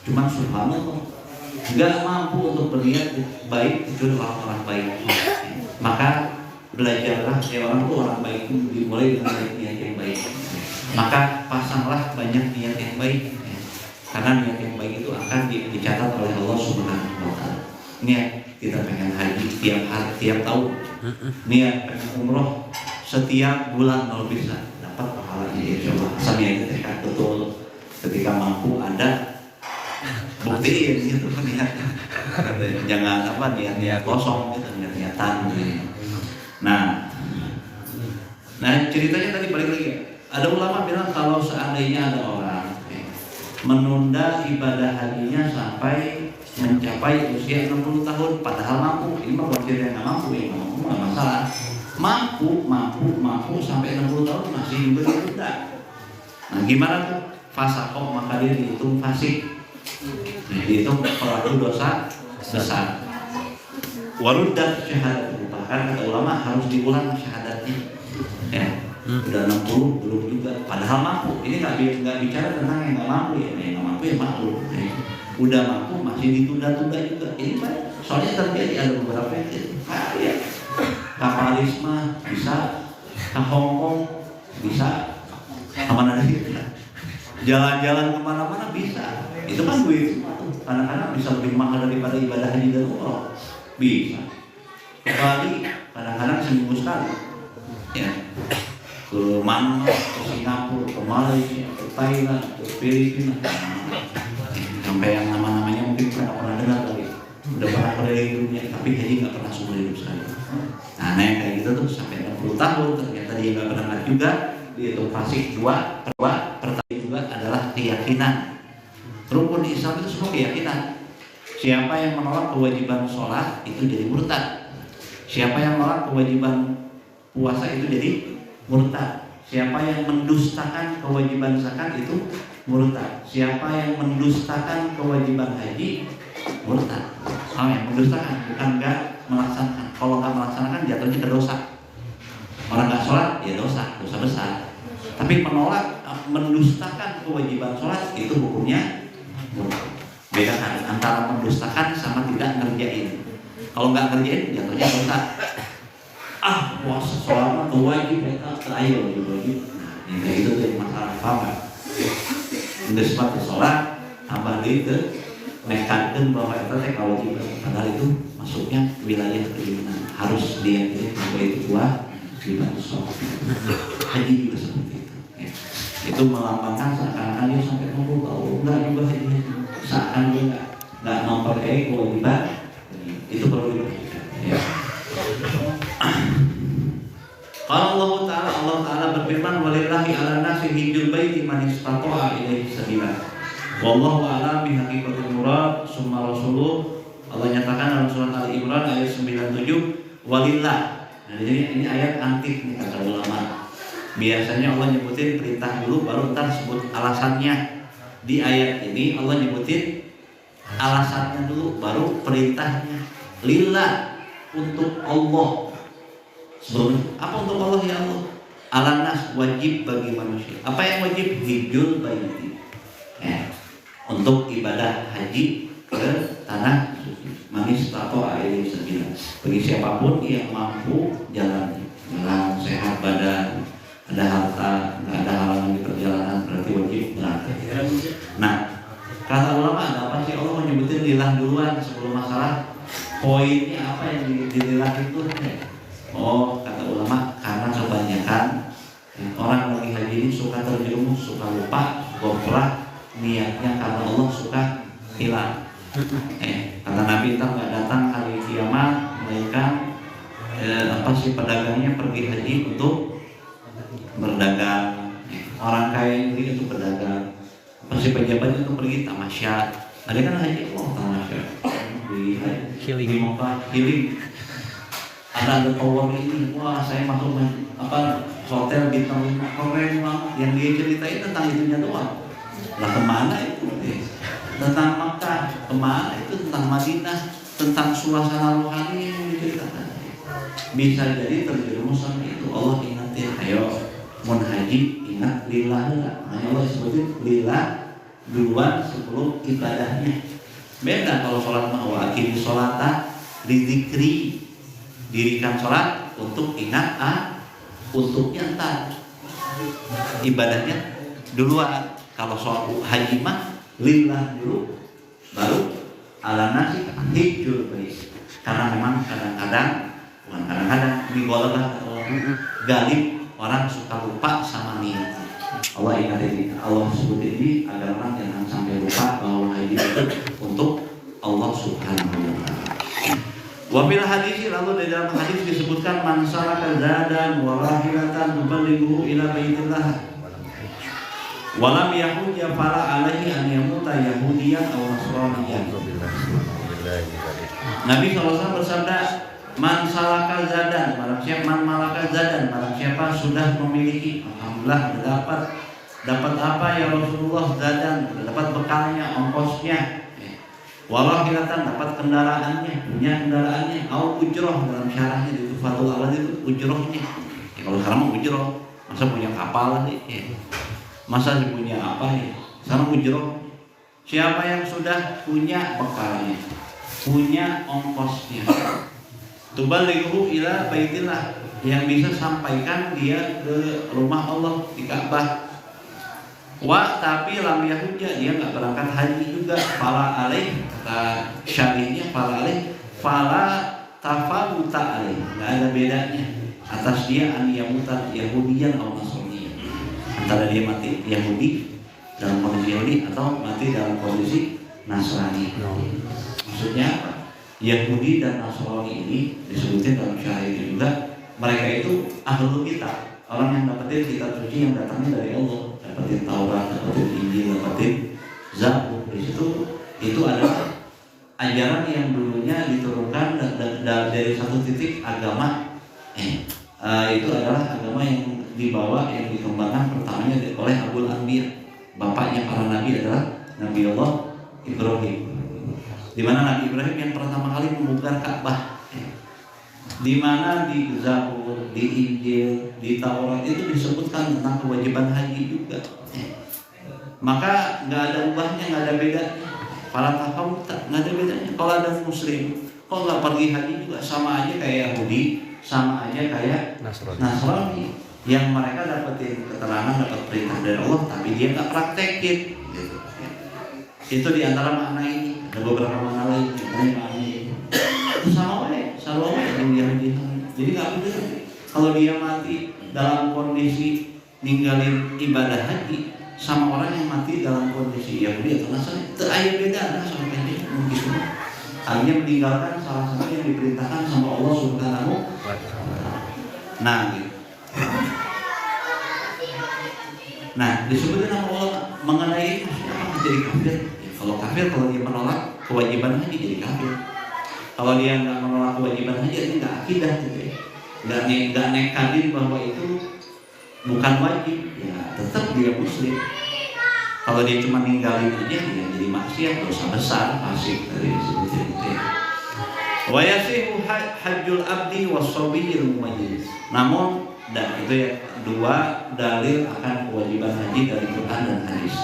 Cuma Subhanallah nggak mampu untuk berniat baik kecuali orang-orang baik. Maka belajarlah orang tuh orang baik itu dimulai dengan niat yang baik. Maka pasanglah banyak niat yang baik. Karena niat yang baik itu akan dicatat oleh Allah Subhanahu wa Ta'ala. Niat kita pengen haji tiap hari, tiap tahun. Niat pengen umroh setiap bulan kalau bisa dapat pahalanya, insyaallah. Asal niatnya tekad betul. Ketika mampu Anda buktiin gitu niatnya. Jangan niat kosong gitu, niatan. Nah ceritanya tadi balik lagi. Ada ulama bilang kalau seandainya ada orang menunda ibadah hajinya sampai mencapai usia 60 tahun padahal mampu, ini mah buat dia yang nggak mampu, nggak masalah. Mampu sampai 60 tahun masih juga ditunda. Nah gimana tuh? Fasaqoh, maka dia dihitung fasik, dihitung pelaku dosa besar. Waruddat syahadat, bahkan kata ulama harus diulang syahadatnya. Ya. Udah 60 belum juga, padahal mampu. Ini nggak bicara tentang yang nggak mampu ya, yang nggak mampu ya mampu. Udah mampu masih ditunda-tunda juga. Ini Pak, soalnya terjadi ada beberapa yang ya, kapalisme bisa, ke Hongkong bisa, kemana lagi? Jalan-jalan kemana-mana bisa. Itu kan duit. Kadang-kadang bisa lebih mahal daripada ibadah haji dan umroh. Bisa. Ke Bali kadang-kadang seminggu sekali. Ya. Ke mana, ke Singapura, ke Malaysia, ke Thailand, ke Filipina, sampai yang nama-namanya mungkin pernah dengar kali, udah pernah keliling dunia, tapi haji nggak pernah seumur hidup sekali. Nah yang kayak gitu tuh sampai 60 tahun ternyata dia nggak pernah juga, dihitung fasik. Pertama juga adalah keyakinan. Rukun Islam itu semua keyakinan. Siapa yang menolak kewajiban sholat itu jadi murtad. Siapa yang menolak kewajiban puasa itu jadi murtad. Siapa yang mendustakan kewajiban zakat itu murtad. Siapa yang mendustakan kewajiban haji murtad. Yang mendustakan bukan nggak melaksanakan. Kalau nggak melaksanakan jatuhnya ke dosa. Orang nggak sholat ya dosa besar. Tapi menolak, mendustakan kewajiban sholat itu hukumnya murtad. Bedakan antara mendustakan sama tidak ngerjain. Kalau nggak ngerjain jatuhnya dosa. Puasa sholat wajib mereka terakhir wajib. Nah, itu tuh masalah paham. Udah sempat sholat tambah itu nekatkan bahwa itu teh kewajiban. Padahal itu masuknya wilayah keimanan. Harus diyakini bahwa itu kewajiban sholat. Haji juga seperti itu. Ya. Itu melambangkan seakan-akan dia sampai 60 tahun enggak juga haji. Seakan dia nggak memperkaya kewajiban. Itu perlu diperhatikan. Ya. Kalau Allah Ta'ala berfirman walillahi ala nasi hijjul baiti man istata'a ilaihi sabila. Wallahu a'lam bihaqiqatil murad. Summa rasuluh Allah nyatakan dalam surat Ali Imran ayat 97 walillah. Nah, jadi ini ayat antik nih kata ulama. Biasanya Allah nyebutin perintah dulu baru ntar sebut alasannya. Di ayat ini Allah nyebutin alasannya dulu baru perintahnya. Lillah, untuk Allah. Sebelumnya apa untuk Allah ya Allah? Alanas, wajib bagi manusia. Apa yang wajib? Hijjul baiti. Untuk ibadah haji ke tanah suci. Manis atau air sabila. Bagi siapapun yang mampu jalan sehat badan, ada harta, nggak ada halangan di perjalanan, berarti wajib berangkat. Nah, kata ulama ada apa sih Allah menyebutin lillah duluan sebelum masalah? Poinnya apa yang dililah itu? Oh, kata ulama karena kebanyakan orang lagi haji ini suka terjerumus, suka lupa, gofrah, niatnya karena Allah suka hilang. Kata Nabi ntar nggak datang hari kiamat, melainkan pedagangnya pergi haji untuk berdagang, orang kaya ini untuk berdagang, pejabat itu pergi tamasya. Ada kan haji, tamasya di Mekah, healing. Ada power ini, wah saya masuk hotel bintang 5 keren banget. Yang dia ceritain tentang itunya doang. Lah kemana itu? Tentang Mekah, kemana itu? Tentang Madinah, tentang suasana rohani yang diceritakan. Bisa jadi terjerumus sama itu. Allah ingatin, ayo mun haji ingat lillah. Makanya Allah sebutin lillah duluan sebelum ibadahnya. Beda kalau sholat mau akhiri sholata lidzikri, dirikan sholat untuk ingat untuknya ntar ibadahnya duluan. Kalau soal haji mah lillah dulu baru ala nasi hijjul bait. Karena memang kadang-kadang bukan kadang-kadang digolongkan galib orang suka lupa sama niat. Allah ingatin, Allah sebut ini agar orang jangan sampai lupa bahwa haji itu untuk Allah Subhanahu wa taala. Wa fil hadis, lalu di dalam hadis disebutkan man salaka zadan wa rahilatan tuballighu ila baitillah walam yahudya fala alaihi an yamuta yahudiyan aw nasraniyan. Nabi SAW bersabda, man salaka zadan, barang siapa sudah memiliki, alhamdulillah dapat apa ya Rasulullah, zadan, dapat bekalnya, ongkosnya. Walahilatan, dapat kendaraannya, punya kendaraannya. Au ujroh, dalam syarahnya itu Fathul Awad itu ujrohnya. Kalau sekarang mau ujroh, masa punya kapal sih? Masa punya apa ya? Sekarang ujroh. Siapa yang sudah punya bekalnya, punya ongkosnya, tubalighu ila baitillah, yang bisa sampaikan dia ke rumah Allah di Ka'bah. Tapi lam yahujja, dia nggak berangkat haji juga. Fala alaih, kata syarihnya fala alaih, fala tafawuta alaih, nggak ada bedanya atas dia an yamuta yahudiyan atau nasraniyan, antara dia mati Yahudi dalam kondisi Yahudi atau mati dalam kondisi Nasrani. Maksudnya apa? Yahudi dan Nasrani ini disebutkan dalam syarih juga, mereka itu ahlul kitab, orang yang dapetin kitab suci yang datangnya dari Allah, dapetin Taurat, dapetin Injil, dapetin Zabur. Di situ itu adalah ajaran yang dulunya diturunkan dari satu titik agama. Itu adalah agama yang dibawa, yang dikembangkan pertamanya oleh Abul Anbiya. Bapaknya para nabi adalah Nabi Allah Ibrahim. Di mana Nabi Ibrahim yang pertama kali membuka Ka'bah. Di mana di Zabur, di Injil, di Taurat itu disebutkan tentang kewajiban haji juga. Maka nggak ada ubahnya, nggak ada bedanya. Para takau nggak ada bedanya. Kalau ada Muslim, kok nggak pergi haji juga sama aja kayak Yahudi, sama aja kayak Nasrani. Yang mereka dapetin keterangan, dapat perintah dari Allah, tapi dia nggak praktekin. Gitu. Itu diantara makna ini. Ada beberapa makna lain. Makna ini itu sama aja, sama aja yang dia. Jadi nggak benar. Kalau dia mati dalam kondisi ninggalin ibadah haji sama orang yang mati dalam kondisi Yahudi atau Nasrani, itu ayat beda sama kayak gitu. Hanya meninggalkan salah satu yang diperintahkan sama Allah Subhanahu wa taala. Nah, gitu. Nah, disebutkan sama Allah mengenai apa jadi kafir. Ya, kalau kafir, kalau dia menolak kewajiban haji jadi kafir. Kalau dia nggak menolak kewajiban haji, dia nggak akidah gitu ya. Nggak nekadin bahwa itu bukan wajib, ya tetap dia muslim. Kalau dia cuma ninggalin aja, ya jadi maksiat, dosa besar, fasik tadi disebutin itu. Wa yasihu hajjul abdi was-sabiyil mumayyiz. Namun itu ya dua dalil akan kewajiban haji dari Quran dan hadis.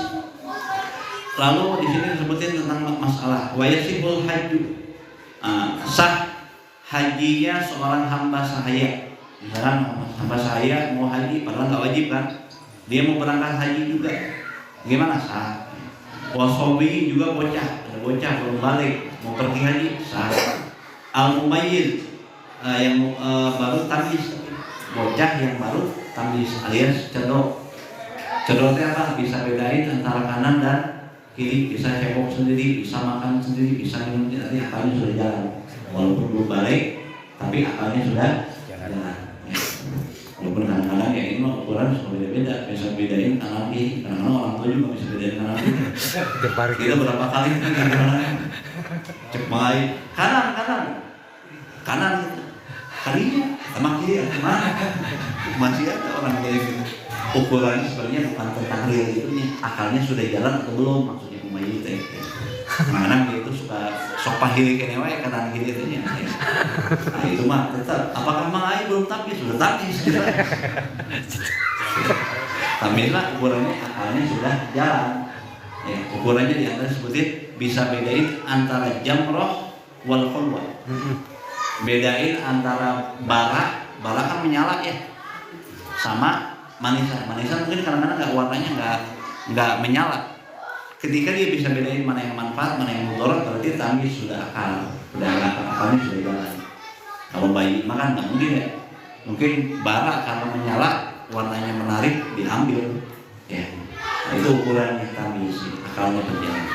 Lalu di sini disebutin tentang masalah wa yasihul hajju, sah hajinya seorang hamba sahaya. Misalkan hamba sahaya mau haji padahal nggak wajib kan, dia mau berangkat haji juga, gimana sah? Wasobi juga bocah, ada bocah belum balik mau pergi haji sah. Al-mumayyiz yang baru tamyiz, bocah yang baru tamyiz alias cedok. Cedoknya apa? Bisa bedain antara kanan dan kiri, bisa cebok sendiri, bisa makan sendiri, bisa minum sendiri, akalnya sudah jalan. Walaupun belum balik, tapi akalnya sudah jalan. Ya. Walaupun kadang-kadang ya ini mah ukuran suka beda-beda, bisa bedain kanan kiri, kadang-kadang orang tua juga bisa bedain kanan kiri. Kita berapa kali cek mulai kanan gitu. Kalinya sama kiri mana? Masih ada orang kayak gitu. Ukurannya sebenarnya bukan tentang real itu nih, akalnya sudah jalan atau belum, maksudnya mumayyiz teh. Kadang-kadang dia itu suka sok pahili kene wae kanan kiri itu nya. Nah, itu mah tetap apakah Mang Ai belum tamyiz? Sudah tamyiz gitu. Tamyiz lah ukurannya akalnya sudah jalan. Ya, ukurannya di antara sebutin bisa bedain antara jamroh wal khulwah. Bedain antara bara kan menyala ya, sama manisan mungkin kadang-kadang warnanya nggak menyala. Ketika dia bisa bedain mana yang manfaat, mana yang mudarat, berarti tamyiz sudah akalnya sudah jalan. Kalau bayi makan nggak mungkin ya, mungkin bara karena menyala warnanya menarik diambil ya. Nah, itu ukurannya tamyiz, akalnya berjalan.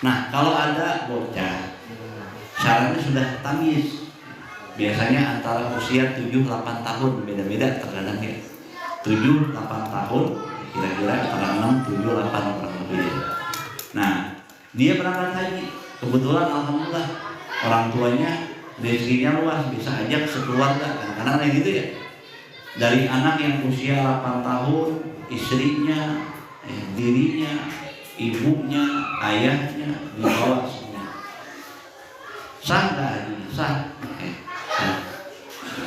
Nah kalau ada bocah syaratnya sudah tamyiz, biasanya antara usia 7-8 tahun, beda-beda terkadang ya. 7-8 tahun kira-kira antara 6-7-8 kurang lebih. Nah, dia berangkat haji. Kebetulan alhamdulillah orang tuanya rezekinya luas, bisa ajak sekeluarga. Kadang-kadang kayak gitu ya. Dari anak yang usia 8 tahun, istrinya, dirinya, ibunya, ayahnya dibawa semua. Sah nggak hajinya? Sah.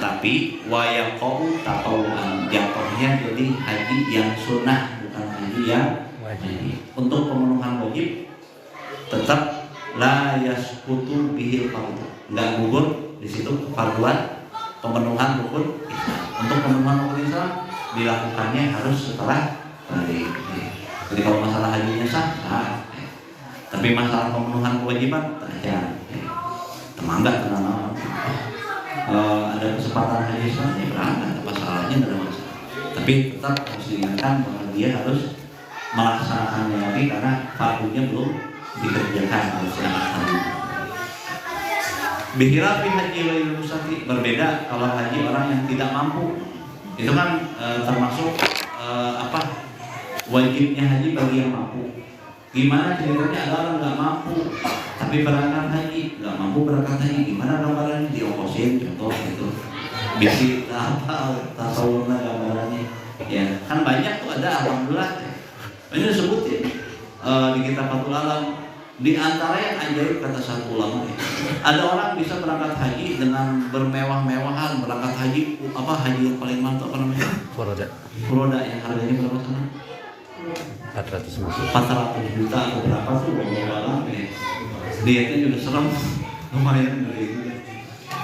Tapi wayaqau tatawuan, jatuhnya jadi haji yang sunnah, bukan haji yang wajib. Untuk pemenuhan wajib tetap la yasqutu bihil fardhu, nggak gugur di situ kefarduan pemenuhan rukun Islam. Untuk pemenuhan rukun Islam dilakukannya harus setelah balik. Jadi kalau masalah hajinya sah, tapi masalah pemenuhan kewajiban tak temangga tenang. Ada kesempatan haji selanjutnya berangkat, apa salahnya, tidak ada masalah. Tapi tetap harus diingatkan bahwa dia harus melaksanakannya lagi karena fardunya belum dikerjakan harus dilaksanakan. Bihilafi haji ghairil mustati, berbeda kalau haji orang yang tidak mampu. Itu kan termasuk wajibnya haji bagi yang mampu. Gimana ceritanya ada orang nggak mampu tapi berangkat haji, nggak mampu berangkat haji, gimana gambarannya? Diokosin contoh gitu, bisi apa tasawurnya gambarannya ya kan banyak tuh, ada alhamdulillah ini disebutin di kitab Fathul Alam. Di antara yang ajaib kata satu ulama ya, ada orang bisa berangkat haji dengan bermewah-mewahan, berangkat haji haji yang paling mantap apa namanya? Furoda yang harganya berapa sana? 400 juta atau berapa tuh bawa ya. Dietnya juga serem, lumayan dari itu.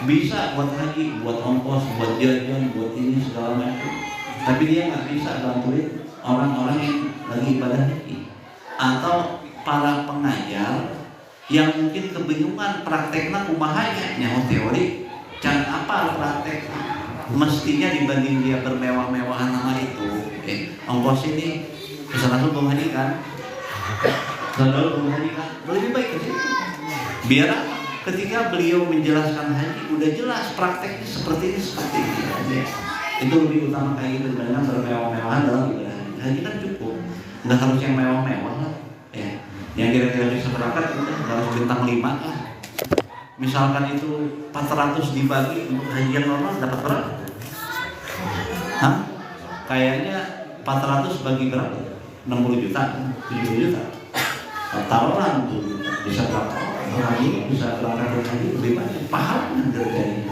Bisa buat haji, buat ongkos, buat jajan, buat ini segala macam. Tapi dia nggak bisa bantuin orang-orang yang lagi ibadah haji atau para pengajar yang mungkin kebingungan prakteknya kumahanya, nyaho teori, can apa praktek. Mestinya dibanding dia bermewah-mewahan nama itu, ongkos ini misalnya tuh haji kan, selalu haji kan, lebih baik ke situ. Biar ketika beliau menjelaskan haji udah jelas prakteknya seperti ini aja. Itu lebih utama kayak gitu dengan bermewah-mewahan dalam ibadah haji. Haji kan cukup, nggak harus yang mewah-mewah lah. Ya, yang kira-kira bisa berangkat udah nggak harus bintang 5 lah. Misalkan itu 400 dibagi untuk haji yang normal dapat berapa? Kayaknya 400 bagi berapa? 60 juta, 70 juta. Taruhlah 60 juta, bisa berapa orang ini bisa berangkat haji lebih banyak, pahala dari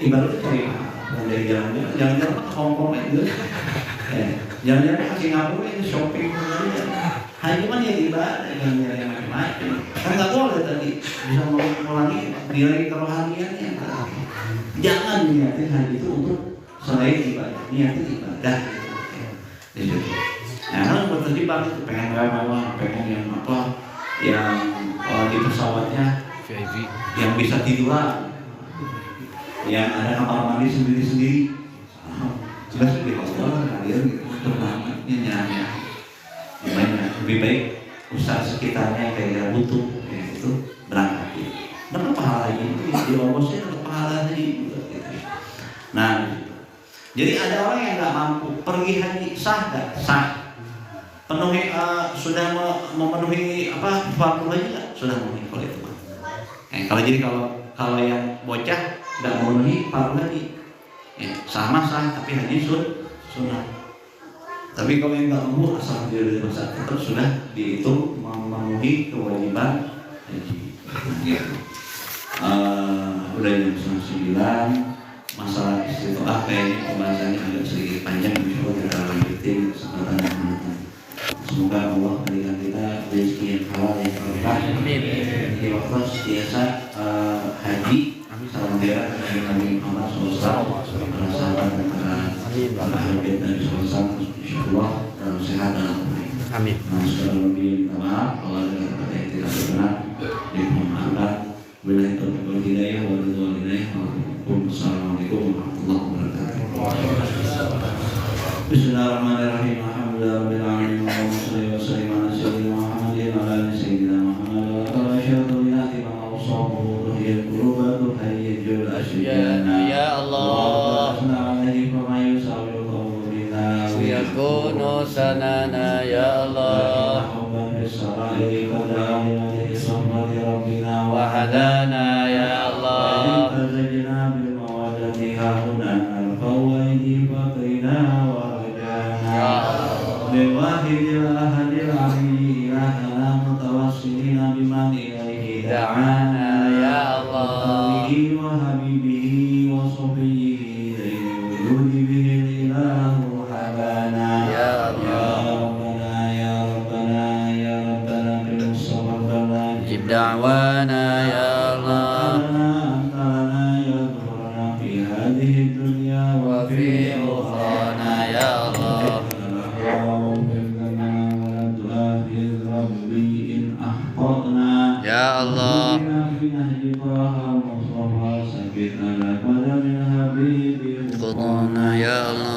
ibaratnya cari pahala dari jalan-jalan ke Hongkong itu, jalan-jalan ke Singapura itu shopping haji mah ya ibadah yang macam-macam. Kan nggak boleh tadi bisa mengulangi nilai kerohaniannya. Jangan niatin haji itu untuk selain ibadah, niatin ibadah. Gitu. Nah, kan berterjebak itu pengen mewah, pengen yang apa, yang di pesawatnya VIP, yang bisa tiduran, yang ada kamar mandi sendiri-sendiri. Jelas di hotel kalian bernamatnya nyanyi. Gimana? Lebih baik usaha sekitarnya kayak butuh, itu berangkat. Dapat pahala itu di ongkosnya dapat pahala juga. Nah, jadi ada orang yang nggak mampu pergi haji sah nggak? Sah. Penuhi sudah memenuhi apa fardu haji nggak? Sudah memenuhi kalau itu. Kalau yang bocah nggak memenuhi fardu haji, sama sah tapi haji sunnah. Tapi kalau yang nggak mampu asal dia dari masa tetap sudah dihitung memenuhi kewajiban haji. Udah jam 9. Masalah istiqomah kayaknya pembahasannya agak sedikit panjang, insyaallah kita lanjutin kesempatan yang mendatang. Semoga Allah berikan kita rezeki yang halal yang berkah. Amin. Di waktu biasa haji salam herat dari Nabi Muhammad SAW, para sahabat dan para habib Nabi SAW, insyaallah dalam sehat dan baik. Amin. Sekali lagi minta maaf kalau ada kata-kata yang tidak benar, dimaafkan. Billahi taufiq wal hidayah wa ridwan ilaih. Assalamualaikum warahmatullahi wabarakatuh. Bismillahirrahmanirrahim. Alhamdulillahirabbil alamin. Allahumma shalli wa sallim ala sayyidina Muhammadin wa ala ali sayyidina Muhammad wa ala asyhadu lillahi ma awsafu ruhiyal qulubatu hayyul asyjana. Ya Allah. Alaihi wa ma yusawiru qawlina wa yakunu sanana ya Allah. Wahadana ya Allah. Fazajna bil mawadati hauna al-fawaidi faqina wa rajana. Bil wahidil ahadil ali ilahana mutawassilina biman ilaihi da'ana ya Allah. Wa habibihi wa sofihi wujudi bihi ilahu habana ya Allah. دعوانا يا الله في هذه الدنيا وفي أخرانا يا الله. يا الله قضانا يا الله.